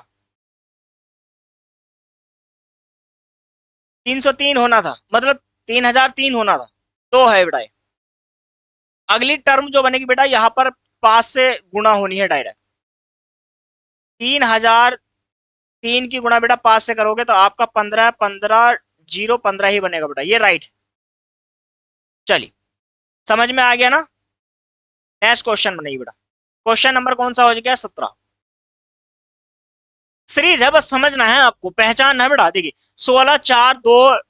303 होना था, मतलब 3003 होना था, तो है बेटा। अगली टर्म जो बनेगी बेटा यहाँ पर 5 से गुणा होनी है डायरेक्ट। 3003 की गुणा बेटा 5 से करोगे तो आपका 15 ही बनेगा बेटा, ये राइट है। चलिए, समझ में आ गया ना। नेक्स्ट क्वेश्चन बनेगी बेटा, क्वेश्चन नंबर कौन सा हो गया, 17। सीरीज है, बस समझना है आपको, पहचान है बेटा। देखिए 16 4 2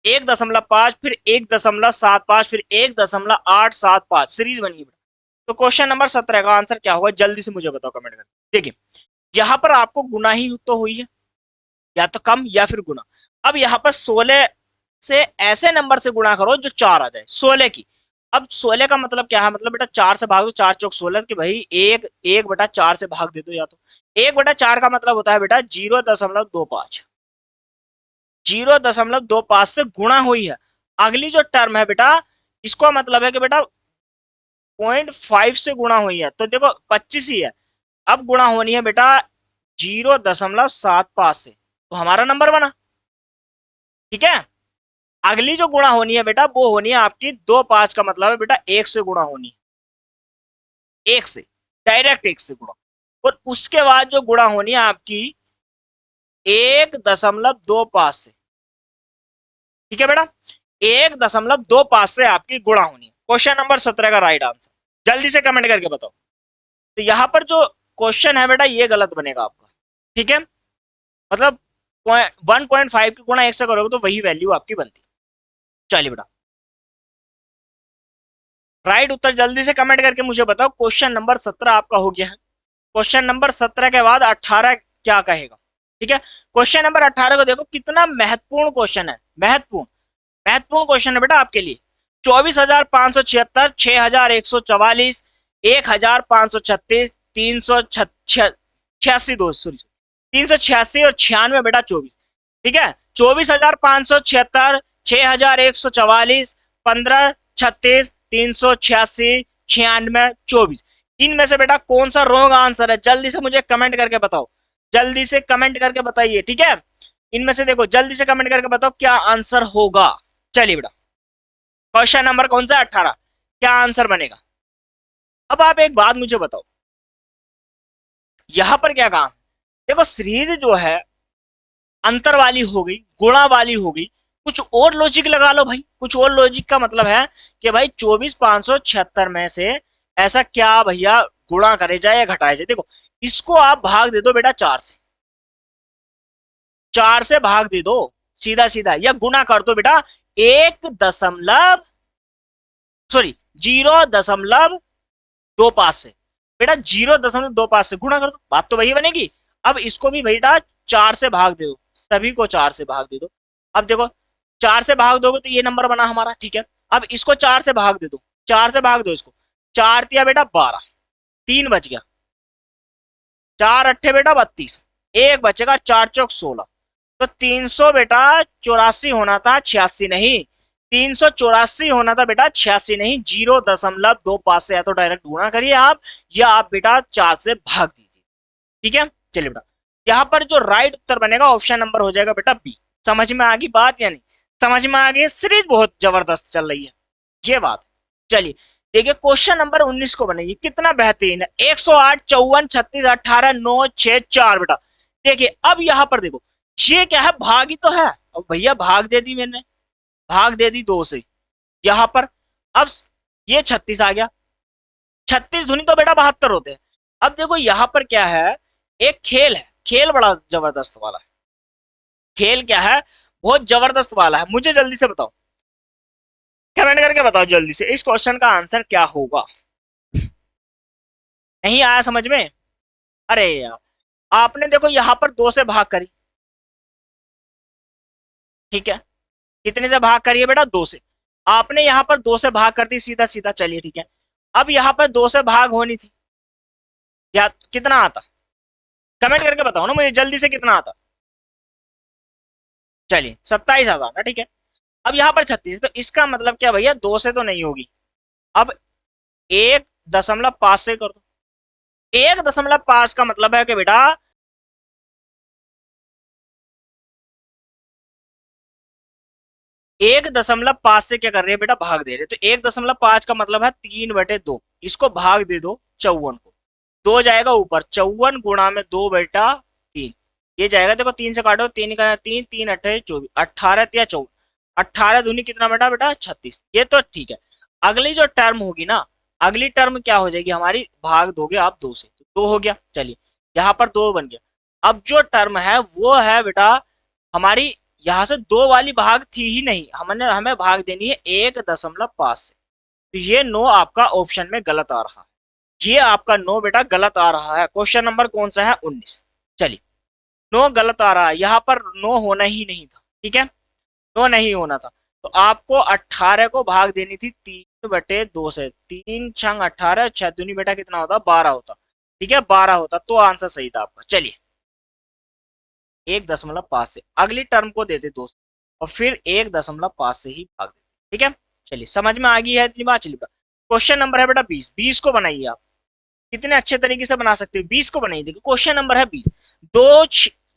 1.5, फिर 1.75, फिर 1.875 सीरीज बनी है बेटा। तो क्वेश्चन नंबर 17 का आंसर क्या होगा, जल्दी से मुझे बताओ कमेंट करके। देखिए यहां पर आपको गुना ही तो हुई है, या तो कम या फिर गुना। अब यहाँ पर 16 से ऐसे नंबर से गुणा करो जो 4 आ जाए, 16 की। अब 16 का मतलब क्या है, मतलब बेटा 4 से भाग दो, 4 चौक 16, कि भाई एक 1/4 से भाग दे दो। या तो 1/4 का मतलब होता है बेटा 0.25, 0.25 से गुणा हुई है। अगली जो टर्म है बेटा, इसको मतलब है कि बेटा 0.5 से गुणा हुई है, तो देखो 25 ही है। अब गुणा होनी है बेटा 0.75 से, तो हमारा नंबर बना, ठीक है। अगली जो गुणा होनी है बेटा वो होनी है आपकी 2.5 का मतलब है बेटा 1 से गुणा होनी है, 1 से, डायरेक्ट 1 से गुणा। और उसके बाद जो गुणा होनी है आपकी 1.25 से, ठीक है बेटा, 1.25 से आपकी गुणा होनी है। क्वेश्चन नंबर 17 का राइट आंसर, जल्दी से कमेंट करके बताओ। तो यहां पर जो क्वेश्चन है बेटा ये गलत बनेगा आपका, ठीक है। मतलब 1.5 की गुणा 1 से करोगे तो वही वैल्यू आपकी बनती। चलिए बेटा, राइट उत्तर जल्दी से कमेंट करके मुझे बताओ। क्वेश्चन नंबर 17 आपका हो गया है। क्वेश्चन नंबर 17 के बाद 18 क्या कहेगा, ठीक है। क्वेश्चन नंबर 18 को देखो, कितना महत्वपूर्ण क्वेश्चन है, महत्वपूर्ण, महत्वपूर्ण क्वेश्चन है बेटा आपके लिए। 24,576, 6,144, 1,536, 386, दो सॉरी 386 और 96 बेटा 24, ठीक है। 24,576, 6,144, 1536, 386, 96, 24, इनमें से बेटा कौन सा रॉन्ग आंसर है, जल्दी से मुझे कमेंट करके बताओ, जल्दी से कमेंट करके बताइए, ठीक है। इनमें से देखो जल्दी से कमेंट करके बताओ क्या आंसर होगा। चलिए बेटा, क्वेश्चन नंबर कौन सा 18, क्या आंसर बनेगा। अब आप एक बात मुझे बताओ, यहां पर क्या कहा, देखो सीरीज जो है अंतर वाली हो गई, गुणा वाली हो गई, कुछ और लॉजिक लगा लो भाई, कुछ और लॉजिक का मतलब है कि भाई 24,576 में से ऐसा क्या भैया गुणा करे जाए या घटाया जाए। देखो इसको आप भाग दे दो बेटा 4 से, 4 से भाग दे दो सीधा सीधा, या गुना कर दो बेटा 1 दशमलव, सॉरी 0.25 से, बेटा 0.25 से गुणा कर दो, बात तो वही बनेगी। अब इसको भी बेटा 4 से भाग दे दो, सभी को 4 से भाग दे दो। अब देखो 4 से भाग दोगे तो ये नंबर बना हमारा, ठीक है। अब इसको 4 से भाग दे दो, 4 से भाग दो इसको, 4 तिया बेटा 12, 3 बच गया, 4 अट्ठे बेटा 32, एक बचेगा 4 चौक 16। तो 300 बेटा 84 होना था, 86 नहीं, 384 होना था बेटा, 86 नहीं। 0.25 से या तो डायरेक्ट गुणा करिए आप, या आप बेटा 4 से भाग दीजिए, ठीक है। चलिए बेटा यहाँ पर जो राइट उत्तर बनेगा ऑप्शन नंबर हो जाएगा बेटा बी। समझ में आ गई बात या नहीं? समझ में आ गई? सीरीज बहुत जबरदस्त चल रही है ये बात। चलिए देखिए क्वेश्चन नंबर 19 को बनाइए, कितना बेहतरीन है। 108 54 36 18 9 6 4 बेटा। देखिए अब यहां पर देखो ये क्या है, भाग ही तो है। अब भैया भाग दे दी मैंने, भाग दे दी 2 से यहां पर। अब ये 36 आ गया, 36 धुनी तो बेटा 72 होते हैं। अब देखो यहां पर क्या है, एक खेल है, खेल बड़ा जबरदस्त वाला है। खेल क्या है, बहुत जबरदस्त वाला है। मुझे जल्दी से बताओ, कमेंट करके बताओ जल्दी से इस क्वेश्चन का आंसर क्या होगा। नहीं आया समझ में? अरे यार आपने देखो यहां पर 2 से भाग करी, ठीक है। कितने से भाग करिए बेटा? 2 से। आपने यहां पर 2 से भाग कर दी सीधा सीधा, चलिए ठीक है। अब यहां पर 2 से भाग होनी थी, या कितना आता? कमेंट करके बताओ ना मुझे जल्दी से, कितना आता? चलिए 27 आता ना, ठीक है। अब यहाँ पर 36, तो इसका मतलब क्या भैया, 2 से तो नहीं होगी। अब 1.5 से कर दो। 1.5 का मतलब है कि बेटा 1.5 से क्या कर रहे हैं बेटा, भाग दे रहे। तो 1.5 का मतलब है 3/2, इसको भाग दे दो 54 को, 2 जाएगा ऊपर, 54 गुणा में 2 बेटा 3, ये जाएगा। देखो 3 से काटो, 3 का 3, 3 अट्ठाईस 24, 18 या 14, 18 दूनी कितना बेटा, बेटा 36। ये तो ठीक है। अगली जो टर्म होगी ना, अगली टर्म क्या हो जाएगी हमारी, भाग दोगे आप 2 से, तो 2 हो गया। चलिए यहाँ पर 2 बन गया। अब जो टर्म है वो है बेटा हमारी, यहां से 2 वाली भाग थी ही नहीं, हमने हमें भाग देनी है 1.5 से। तो ये नो आपका ऑप्शन में गलत आ रहा है, ये आपका नो बेटा गलत आ रहा है। क्वेश्चन नंबर कौन सा है, 19। चलिए नो गलत आ रहा है, यहाँ पर नो होना ही नहीं था, ठीक है, नो नहीं होना था। तो आपको 18 को भाग देनी थी 3/2 से, 3 छंग 18, 6 दूनी बेटा कितना होता, 12 होता, ठीक है 12 होता, तो आंसर सही था आपका। चलिए 1.5 से अगली टर्म को देते 2 और फिर 1.5 से ही भाग देते, ठीक है। चलिए समझ में आ गई है इतनी बात। चलिए क्वेश्चन नंबर है बेटा 20, 20 को बनाइए आप, कितने अच्छे तरीके से बना सकते हो, 20 को बनाइए। देखो क्वेश्चन नंबर है 20,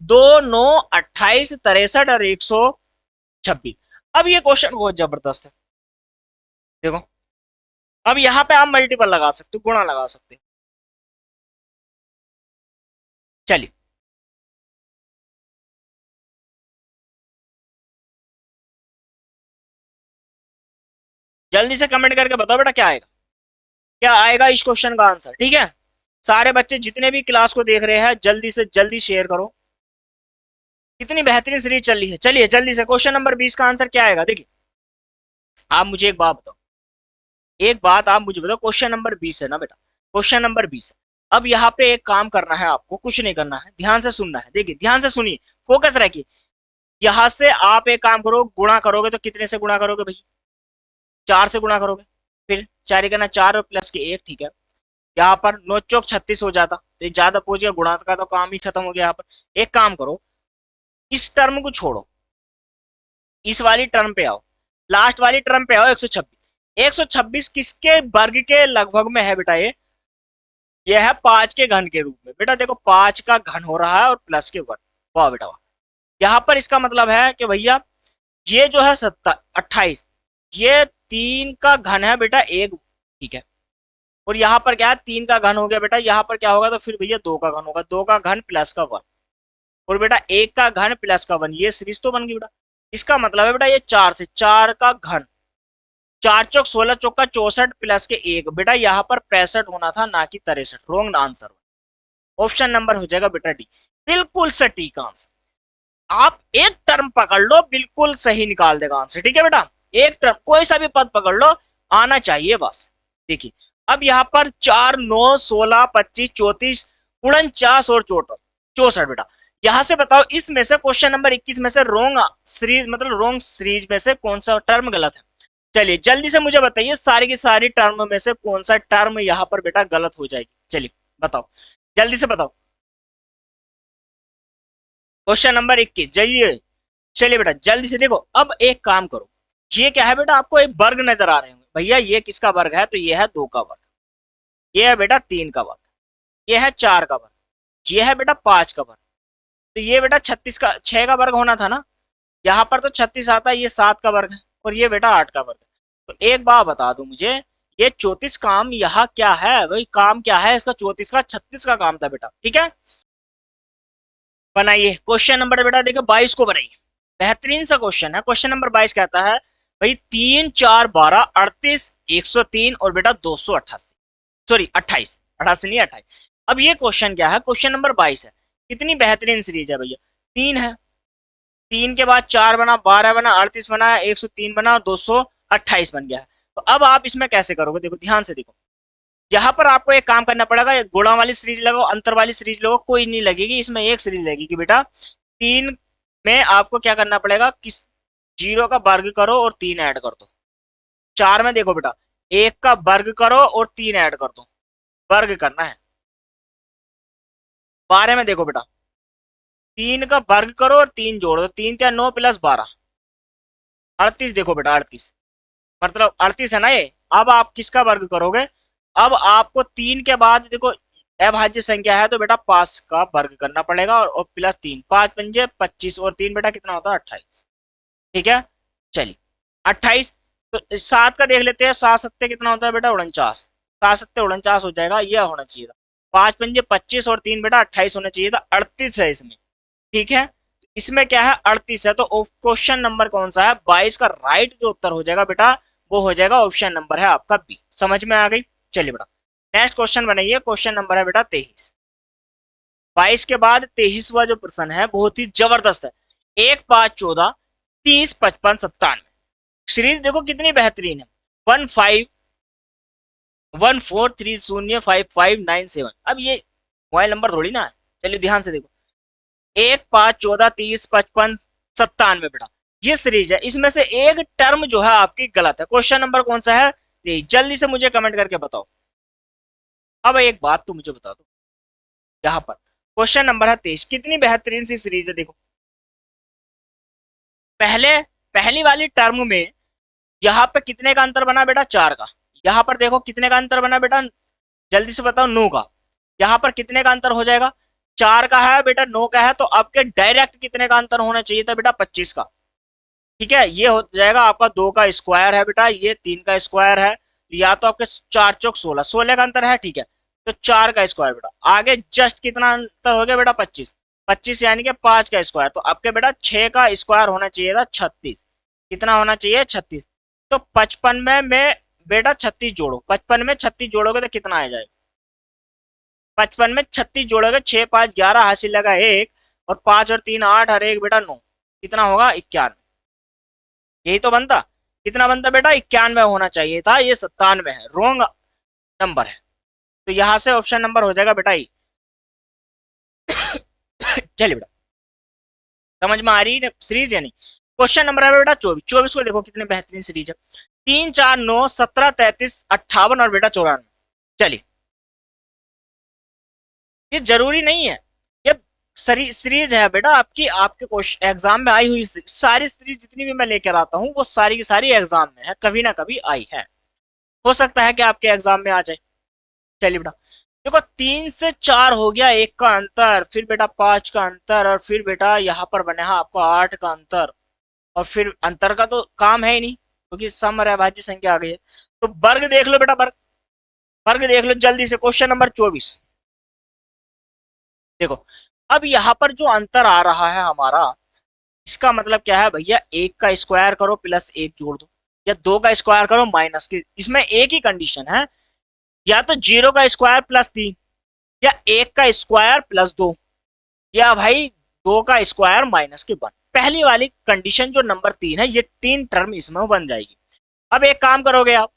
2 9 28 63 और 126। अब ये क्वेश्चन बहुत जबरदस्त है। देखो अब यहाँ पे आप मल्टीपल लगा सकते हो, गुणा लगा सकते हो। चलिए जल्दी से कमेंट करके बताओ बेटा क्या आएगा, क्या आएगा इस क्वेश्चन का आंसर, ठीक है। सारे बच्चे जितने भी क्लास को देख रहे हैं जल्दी से जल्दी शेयर करो, कितनी बेहतरीन सीरीज चल रही है। चलिए जल्दी से क्वेश्चन नंबर 20 का आंसर क्या आएगा। देखिए आप मुझे एक बात बताओ, एक बात आप मुझे बताओ, क्वेश्चन नंबर 20 है ना बेटा, क्वेश्चन नंबर 20 है। अब यहाँ पे एक काम करना है आपको, कुछ नहीं करना है, ध्यान से सुनना है। देखिए ध्यान से सुनिए, फोकस रखिए। यहां से आप एक काम करो, गुणा करोगे तो कितने से गुणा करोगे भाई, 4 से गुणा करोगे। फिर 4 करना 4 और प्लस के 1, ठीक है। यहाँ पर 9 चौक 36 हो जाता, तो ये ज्यादा पहुंच गया, गुणा का तो काम ही खत्म हो गया। यहाँ पर एक काम करो, इस टर्म को छोड़ो, इस वाली टर्म पे आओ, लास्ट वाली टर्म पे आओ, 126। 126 किसके वर्ग के लगभग में है बेटा, ये है 5 के घन के रूप में। बेटा देखो 5 का घन हो रहा है और प्लस के वर्ग, वाह बेटा वाह। यहाँ पर इसका मतलब है कि भैया ये जो है 28, ये 3 का घन है बेटा 1, ठीक है। और यहाँ पर क्या है, 3 का घन हो गया बेटा, यहाँ पर क्या होगा, तो फिर भैया 2 का घन होगा, 2 का घन प्लस का 1, और बेटा 1 का घन प्लस का 1, ये सीरीज तो बन गई बेटा। इसका मतलब है बेटा ये 4 से 4 का घन, 4 चौक 16 चौका 64 प्लस के 1, बेटा यहाँ पर 65 होना था ना कि 63। रॉन्ग आंसर, ऑप्शन नंबर हो जाएगा बेटा डी, बिल्कुल सटीक आंसर। आप एक टर्म पकड़ लो, बिल्कुल सही निकाल देगा आंसर, ठीक है बेटा। एक टर्म कोई सा भी पद पकड़ लो, आना चाहिए बस। देखिए अब यहाँ पर 4 9 16 25 34 49 और 64 बेटा, यहां से बताओ इसमें से क्वेश्चन नंबर 21 में से रोंग सीरीज मतलब रोंग सीरीज में से कौन सा टर्म गलत है। चलिए जल्दी से मुझे बताइए सारी की सारी टर्म में से कौन सा टर्म यहाँ पर बेटा गलत हो जाएगी। चलिए बताओ, जल्दी से बताओ। क्वेश्चन नंबर 21, चलिए चलिए बेटा जल्दी से देखो। अब एक काम करो, ये क्या है बेटा, आपको एक वर्ग नजर आ रहे होंगे, भैया ये किसका वर्ग है, तो ये है 2 का वर्ग, ये है बेटा 3 का वर्ग, ये है 4 का वर्ग, ये है बेटा 5 का वर्ग, तो ये बेटा 36 का 6 का वर्ग होना था ना, यहाँ पर तो 36 आता है, ये 7 का वर्ग है, और ये बेटा 8 का वर्ग है। तो एक बात बता दो मुझे, ये 34 काम यहाँ क्या है, वही काम क्या है इसका, 34 का 36 का काम था बेटा, ठीक है। बनाइए क्वेश्चन नंबर बेटा देखो 22 को बनाइए, बेहतरीन सा क्वेश्चन है। क्वेश्चन नंबर 22 कहता है भाई 3 4 12 38 103 और बेटा 288, सॉरी 28, 88 नहीं 28। अब ये क्वेश्चन क्या है, क्वेश्चन नंबर 22 है, कितनी बेहतरीन सीरीज है भैया, 3 है, 3 के बाद 4 बना, 12 बना, 38 बना, 103 बना, 228 बन गया है। तो अब आप इसमें कैसे करोगे, देखो ध्यान से देखो, यहाँ पर आपको एक काम करना पड़ेगा, एक गुणा वाली सीरीज लगाओ, अंतर वाली सीरीज लगाओ, कोई नहीं लगेगी, इसमें एक सीरीज लगेगी बेटा। 3 में आपको क्या करना पड़ेगा, किस 0 का वर्ग करो और 3 ऐड कर दो। 4 में देखो बेटा 1 का वर्ग करो और 3 ऐड कर दो, वर्ग करना है। 12 में देखो बेटा 3 का वर्ग करो और 3 जोड़ दो, 3 क्या 9 प्लस 12, 38 देखो बेटा 38, मतलब 38 है ना ये। अब आप किसका वर्ग करोगे, अब आपको 3 के बाद देखो अभाज्य संख्या है तो बेटा 5 का वर्ग करना पड़ेगा, और प्लस 3, 5 पंजे 25 और 3 बेटा कितना होता है 28, ठीक है। चलिए 28, तो 7 का देख लेते हैं, 7 सत्ते कितना होता है बेटा 49, 7 सत्ते 49 हो जाएगा, यह होना चाहिए था। 5 पंजे 25 और 3 बेटा 28 होना चाहिए था, 38 है इसमें, ठीक है। इसमें क्या है 38 है, तो क्वेश्चन नंबर कौन सा है 22 का राइट जो उत्तर हो जाएगा बेटा वो हो जाएगा ऑप्शन नंबर है आपका बी। समझ में आ गई। चलिए बेटा नेक्स्ट क्वेश्चन बनाइए, क्वेश्चन नंबर है बेटा 23। 22 के बाद 23वां जो प्रश्न है बहुत ही जबरदस्त है, 1 5 14 30 55 97, सीरीज देखो कितनी बेहतरीन है, 1514305597। अब ये मोबाइल नंबर थोड़ी ना है, चलिए ध्यान से देखो, 1 5 14 30 55 97 बेटा ये सीरीज है, इसमें से एक टर्म जो है आपकी गलत है। क्वेश्चन नंबर कौन सा है, जल्दी से मुझे कमेंट करके बताओ। अब एक बात तो मुझे बता दो, यहाँ पर क्वेश्चन नंबर है 23, कितनी बेहतरीन सी सीरीज है देखो। पहले पहली वाली टर्म में यहाँ पे कितने का अंतर बना बेटा 4 का, यहाँ पर देखो कितने का अंतर बना बेटा, जल्दी से बताओ 9 का, यहाँ पर कितने का अंतर हो जाएगा 4 का है बेटा 9 का है, तो आपके डायरेक्ट कितने का अंतर होना चाहिए था बेटा 25 का, ठीक है। ये हो जाएगा आपका 2 का स्क्वायर है बेटा, ये 3 का स्क्वायर है, या तो आपके 4 चौक 16, 16 का अंतर है, ठीक है। तो 4 का स्क्वायर बेटा, आगे जस्ट कितना अंतर हो गया बेटा 25, 25 यानी कि 5 का स्क्वायर, तो आपके बेटा 6 का स्क्वायर होना चाहिए था 36, कितना होना चाहिए 36। तो 55 में बेटा 36 जोड़ो, 55 में 36 जोड़ोगे तो कितना आ जाएगा, 55 में 36 जोड़ोगे 6 5 11 हासिल लगा 1, और 5 और 3 8 और 1 बेटा 9, कितना होगा 91, यही तो बनता। कितना बनता बेटा 91 होना चाहिए था, ये 97 है, रॉन्ग नंबर है। तो यहां से ऑप्शन नंबर हो जाएगा बेटा ई। चलिए बेटा समझ में आ रही है सीरीज या नहीं। क्वेश्चन नंबर है बेटा 24, 24 को देखो कितने बेहतरीन सीरीज है, 3 4 9 17 33 58 और बेटा 94। चलिए ये जरूरी नहीं है, ये सीरीज है बेटा आपकी, आपके क्वेश्चन एग्जाम में आई हुई सारी सीरीज जितनी भी मैं लेकर आता हूँ वो सारी की सारी एग्जाम में है, कभी ना कभी आई है, हो सकता है कि आपके एग्जाम में आ जाए। चलिए बेटा देखो 3 से 4 हो गया 1 का अंतर, फिर बेटा 5 का अंतर, और फिर बेटा यहाँ पर बने आपको 8 का अंतर, और फिर अंतर का तो काम है ही नहीं क्योंकि सम और अभाज्य संख्या आ गई है। तो वर्ग देख लो बेटा, वर्ग वर्ग देख लो जल्दी से, क्वेश्चन नंबर 24 देखो। अब यहाँ पर जो अंतर आ रहा है हमारा इसका मतलब क्या है भैया, एक का स्क्वायर करो प्लस एक जोड़ दो, या दो का स्क्वायर करो माइनस के, इसमें एक ही कंडीशन है, या तो जीरो का स्क्वायर प्लस तीन, या एक का स्क्वायर प्लस दो, या भाई दो का स्क्वायर माइनस के वन। पहली वाली कंडीशन जो नंबर तीन है, ये तीन टर्म इसमें बन जाएगी। अब एक काम करोगे आप,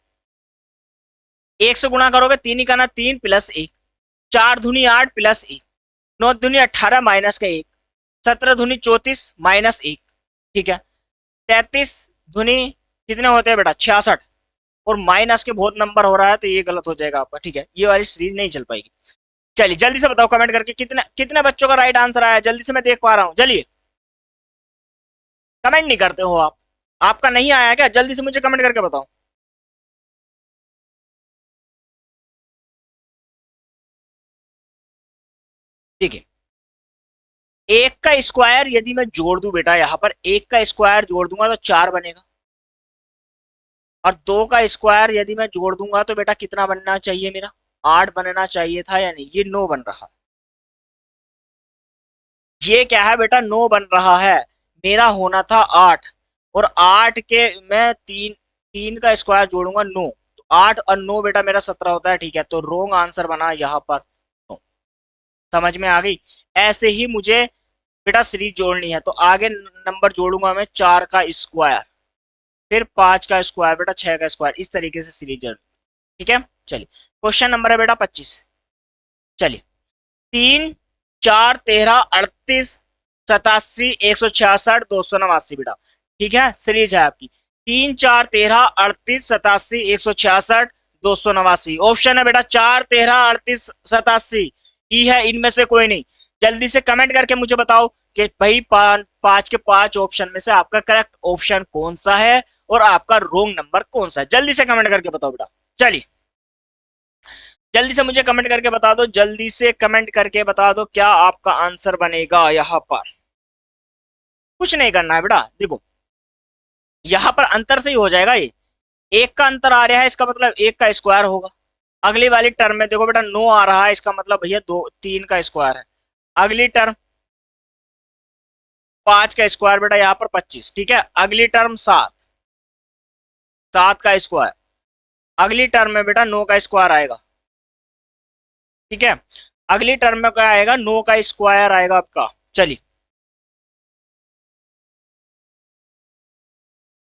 एक से गुणा करोगे, तीन ही का ना तीन प्लस एक, चार धुनी आठ प्लस एक, नौ धुनी 18 माइनस का एक, 17 धुनी 34 माइनस एक, ठीक है। 33 धुनी कितने होते हैं बेटा, 66, और माइनस के बहुत नंबर हो रहा है तो ये गलत हो जाएगा आपका, ठीक है, ये वाली सीरीज नहीं चल पाएगी। चलिए जल्दी से बताओ कमेंट करके कितने कितने बच्चों का राइट आंसर आया, जल्दी से मैं देख पा रहा हूँ, चलिए। कमेंट नहीं करते हो आप, आपका नहीं आया क्या, जल्दी से मुझे कमेंट करके बताओ। ठीक है, एक का स्क्वायर यदि मैं जोड़ दूं बेटा, यहां पर एक का स्क्वायर जोड़ दूंगा तो चार बनेगा, और दो का स्क्वायर यदि मैं जोड़ दूंगा तो बेटा कितना बनना चाहिए मेरा, आठ बनना चाहिए था या नहीं, ये नौ बन रहा, ये क्या है बेटा, नौ बन रहा है, मेरा होना था आठ, और आठ के मैं तीन, तीन का स्क्वायर जोड़ूंगा नौ, तो आठ और नौ बेटा मेरा 17 होता है, ठीक है, तो रोंग आंसर बना यहाँ पर नौ। समझ में आ गई। ऐसे ही मुझे बेटा सीरीज जोड़नी है, तो आगे नंबर जोड़ूंगा मैं चार का स्क्वायर, फिर पांच का स्क्वायर बेटा, छह का स्क्वायर, इस तरीके से सीरीज जोड़, ठीक है। चलिए क्वेश्चन नंबर है बेटा 25। चलिए, तीन चार 13 38 87 166 289 बेटा, ठीक है, सीरीज है आपकी, तीन चार 13 38 87 166 289, ऑप्शन है बेटा चार 13 38 87, ई है इनमें से कोई नहीं। जल्दी से कमेंट करके मुझे बताओ कि भाई पांच के पांच ऑप्शन में से आपका करेक्ट ऑप्शन कौन सा है, और आपका रोंग नंबर कौन सा है, जल्दी से कमेंट करके बताओ बेटा। चलिए जल्दी से मुझे कमेंट करके बता दो, जल्दी से कमेंट करके बता दो क्या आपका आंसर बनेगा यहाँ पर। कुछ नहीं करना है बेटा, देखो यहाँ पर अंतर से ही हो जाएगा ये, एक का अंतर आ रहा है, इसका मतलब एक का स्क्वायर होगा। अगली वाली टर्म में देखो बेटा नो आ रहा है, इसका मतलब भैया दो तीन का स्क्वायर है। अगली टर्म पांच का स्क्वायर बेटा, यहाँ पर 25, ठीक है। अगली टर्म सात, सात का स्क्वायर। अगली टर्म में बेटा नौ का स्क्वायर आएगा, ठीक है। अगली टर्म में क्या आएगा, नौ का स्क्वायर आएगा आपका। चलिए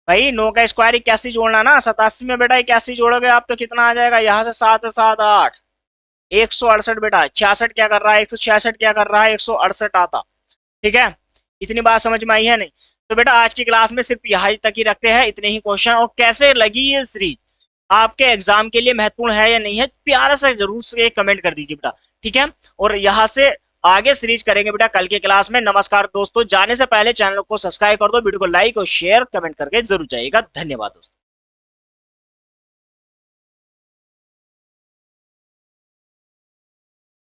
भाई नौ का स्क्वायर इक्यासी जोड़ना ना, 87 में बेटा इक्यासी जोड़ोगे आप तो कितना आ जाएगा, यहाँ से सात सात आठ, 168 बेटा, 66 क्या कर रहा है, 166 क्या कर रहा है, 168 आता, ठीक है। इतनी बात समझ में आई है नहीं, तो बेटा आज की क्लास में सिर्फ यहाँ तक ही रखते हैं, इतने ही क्वेश्चन। और कैसे लगी ये सीरीज, आपके एग्जाम के लिए महत्वपूर्ण है या नहीं है, प्यारा सा जरूर से कमेंट कर दीजिए बेटा, ठीक है। और यहाँ से आगे सीरीज करेंगे बेटा कल के क्लास में। नमस्कार दोस्तों, जाने से पहले चैनल को सब्सक्राइब कर दो, वीडियो को लाइक और शेयर कमेंट करके जरूर जाइएगा। धन्यवाद दोस्तों।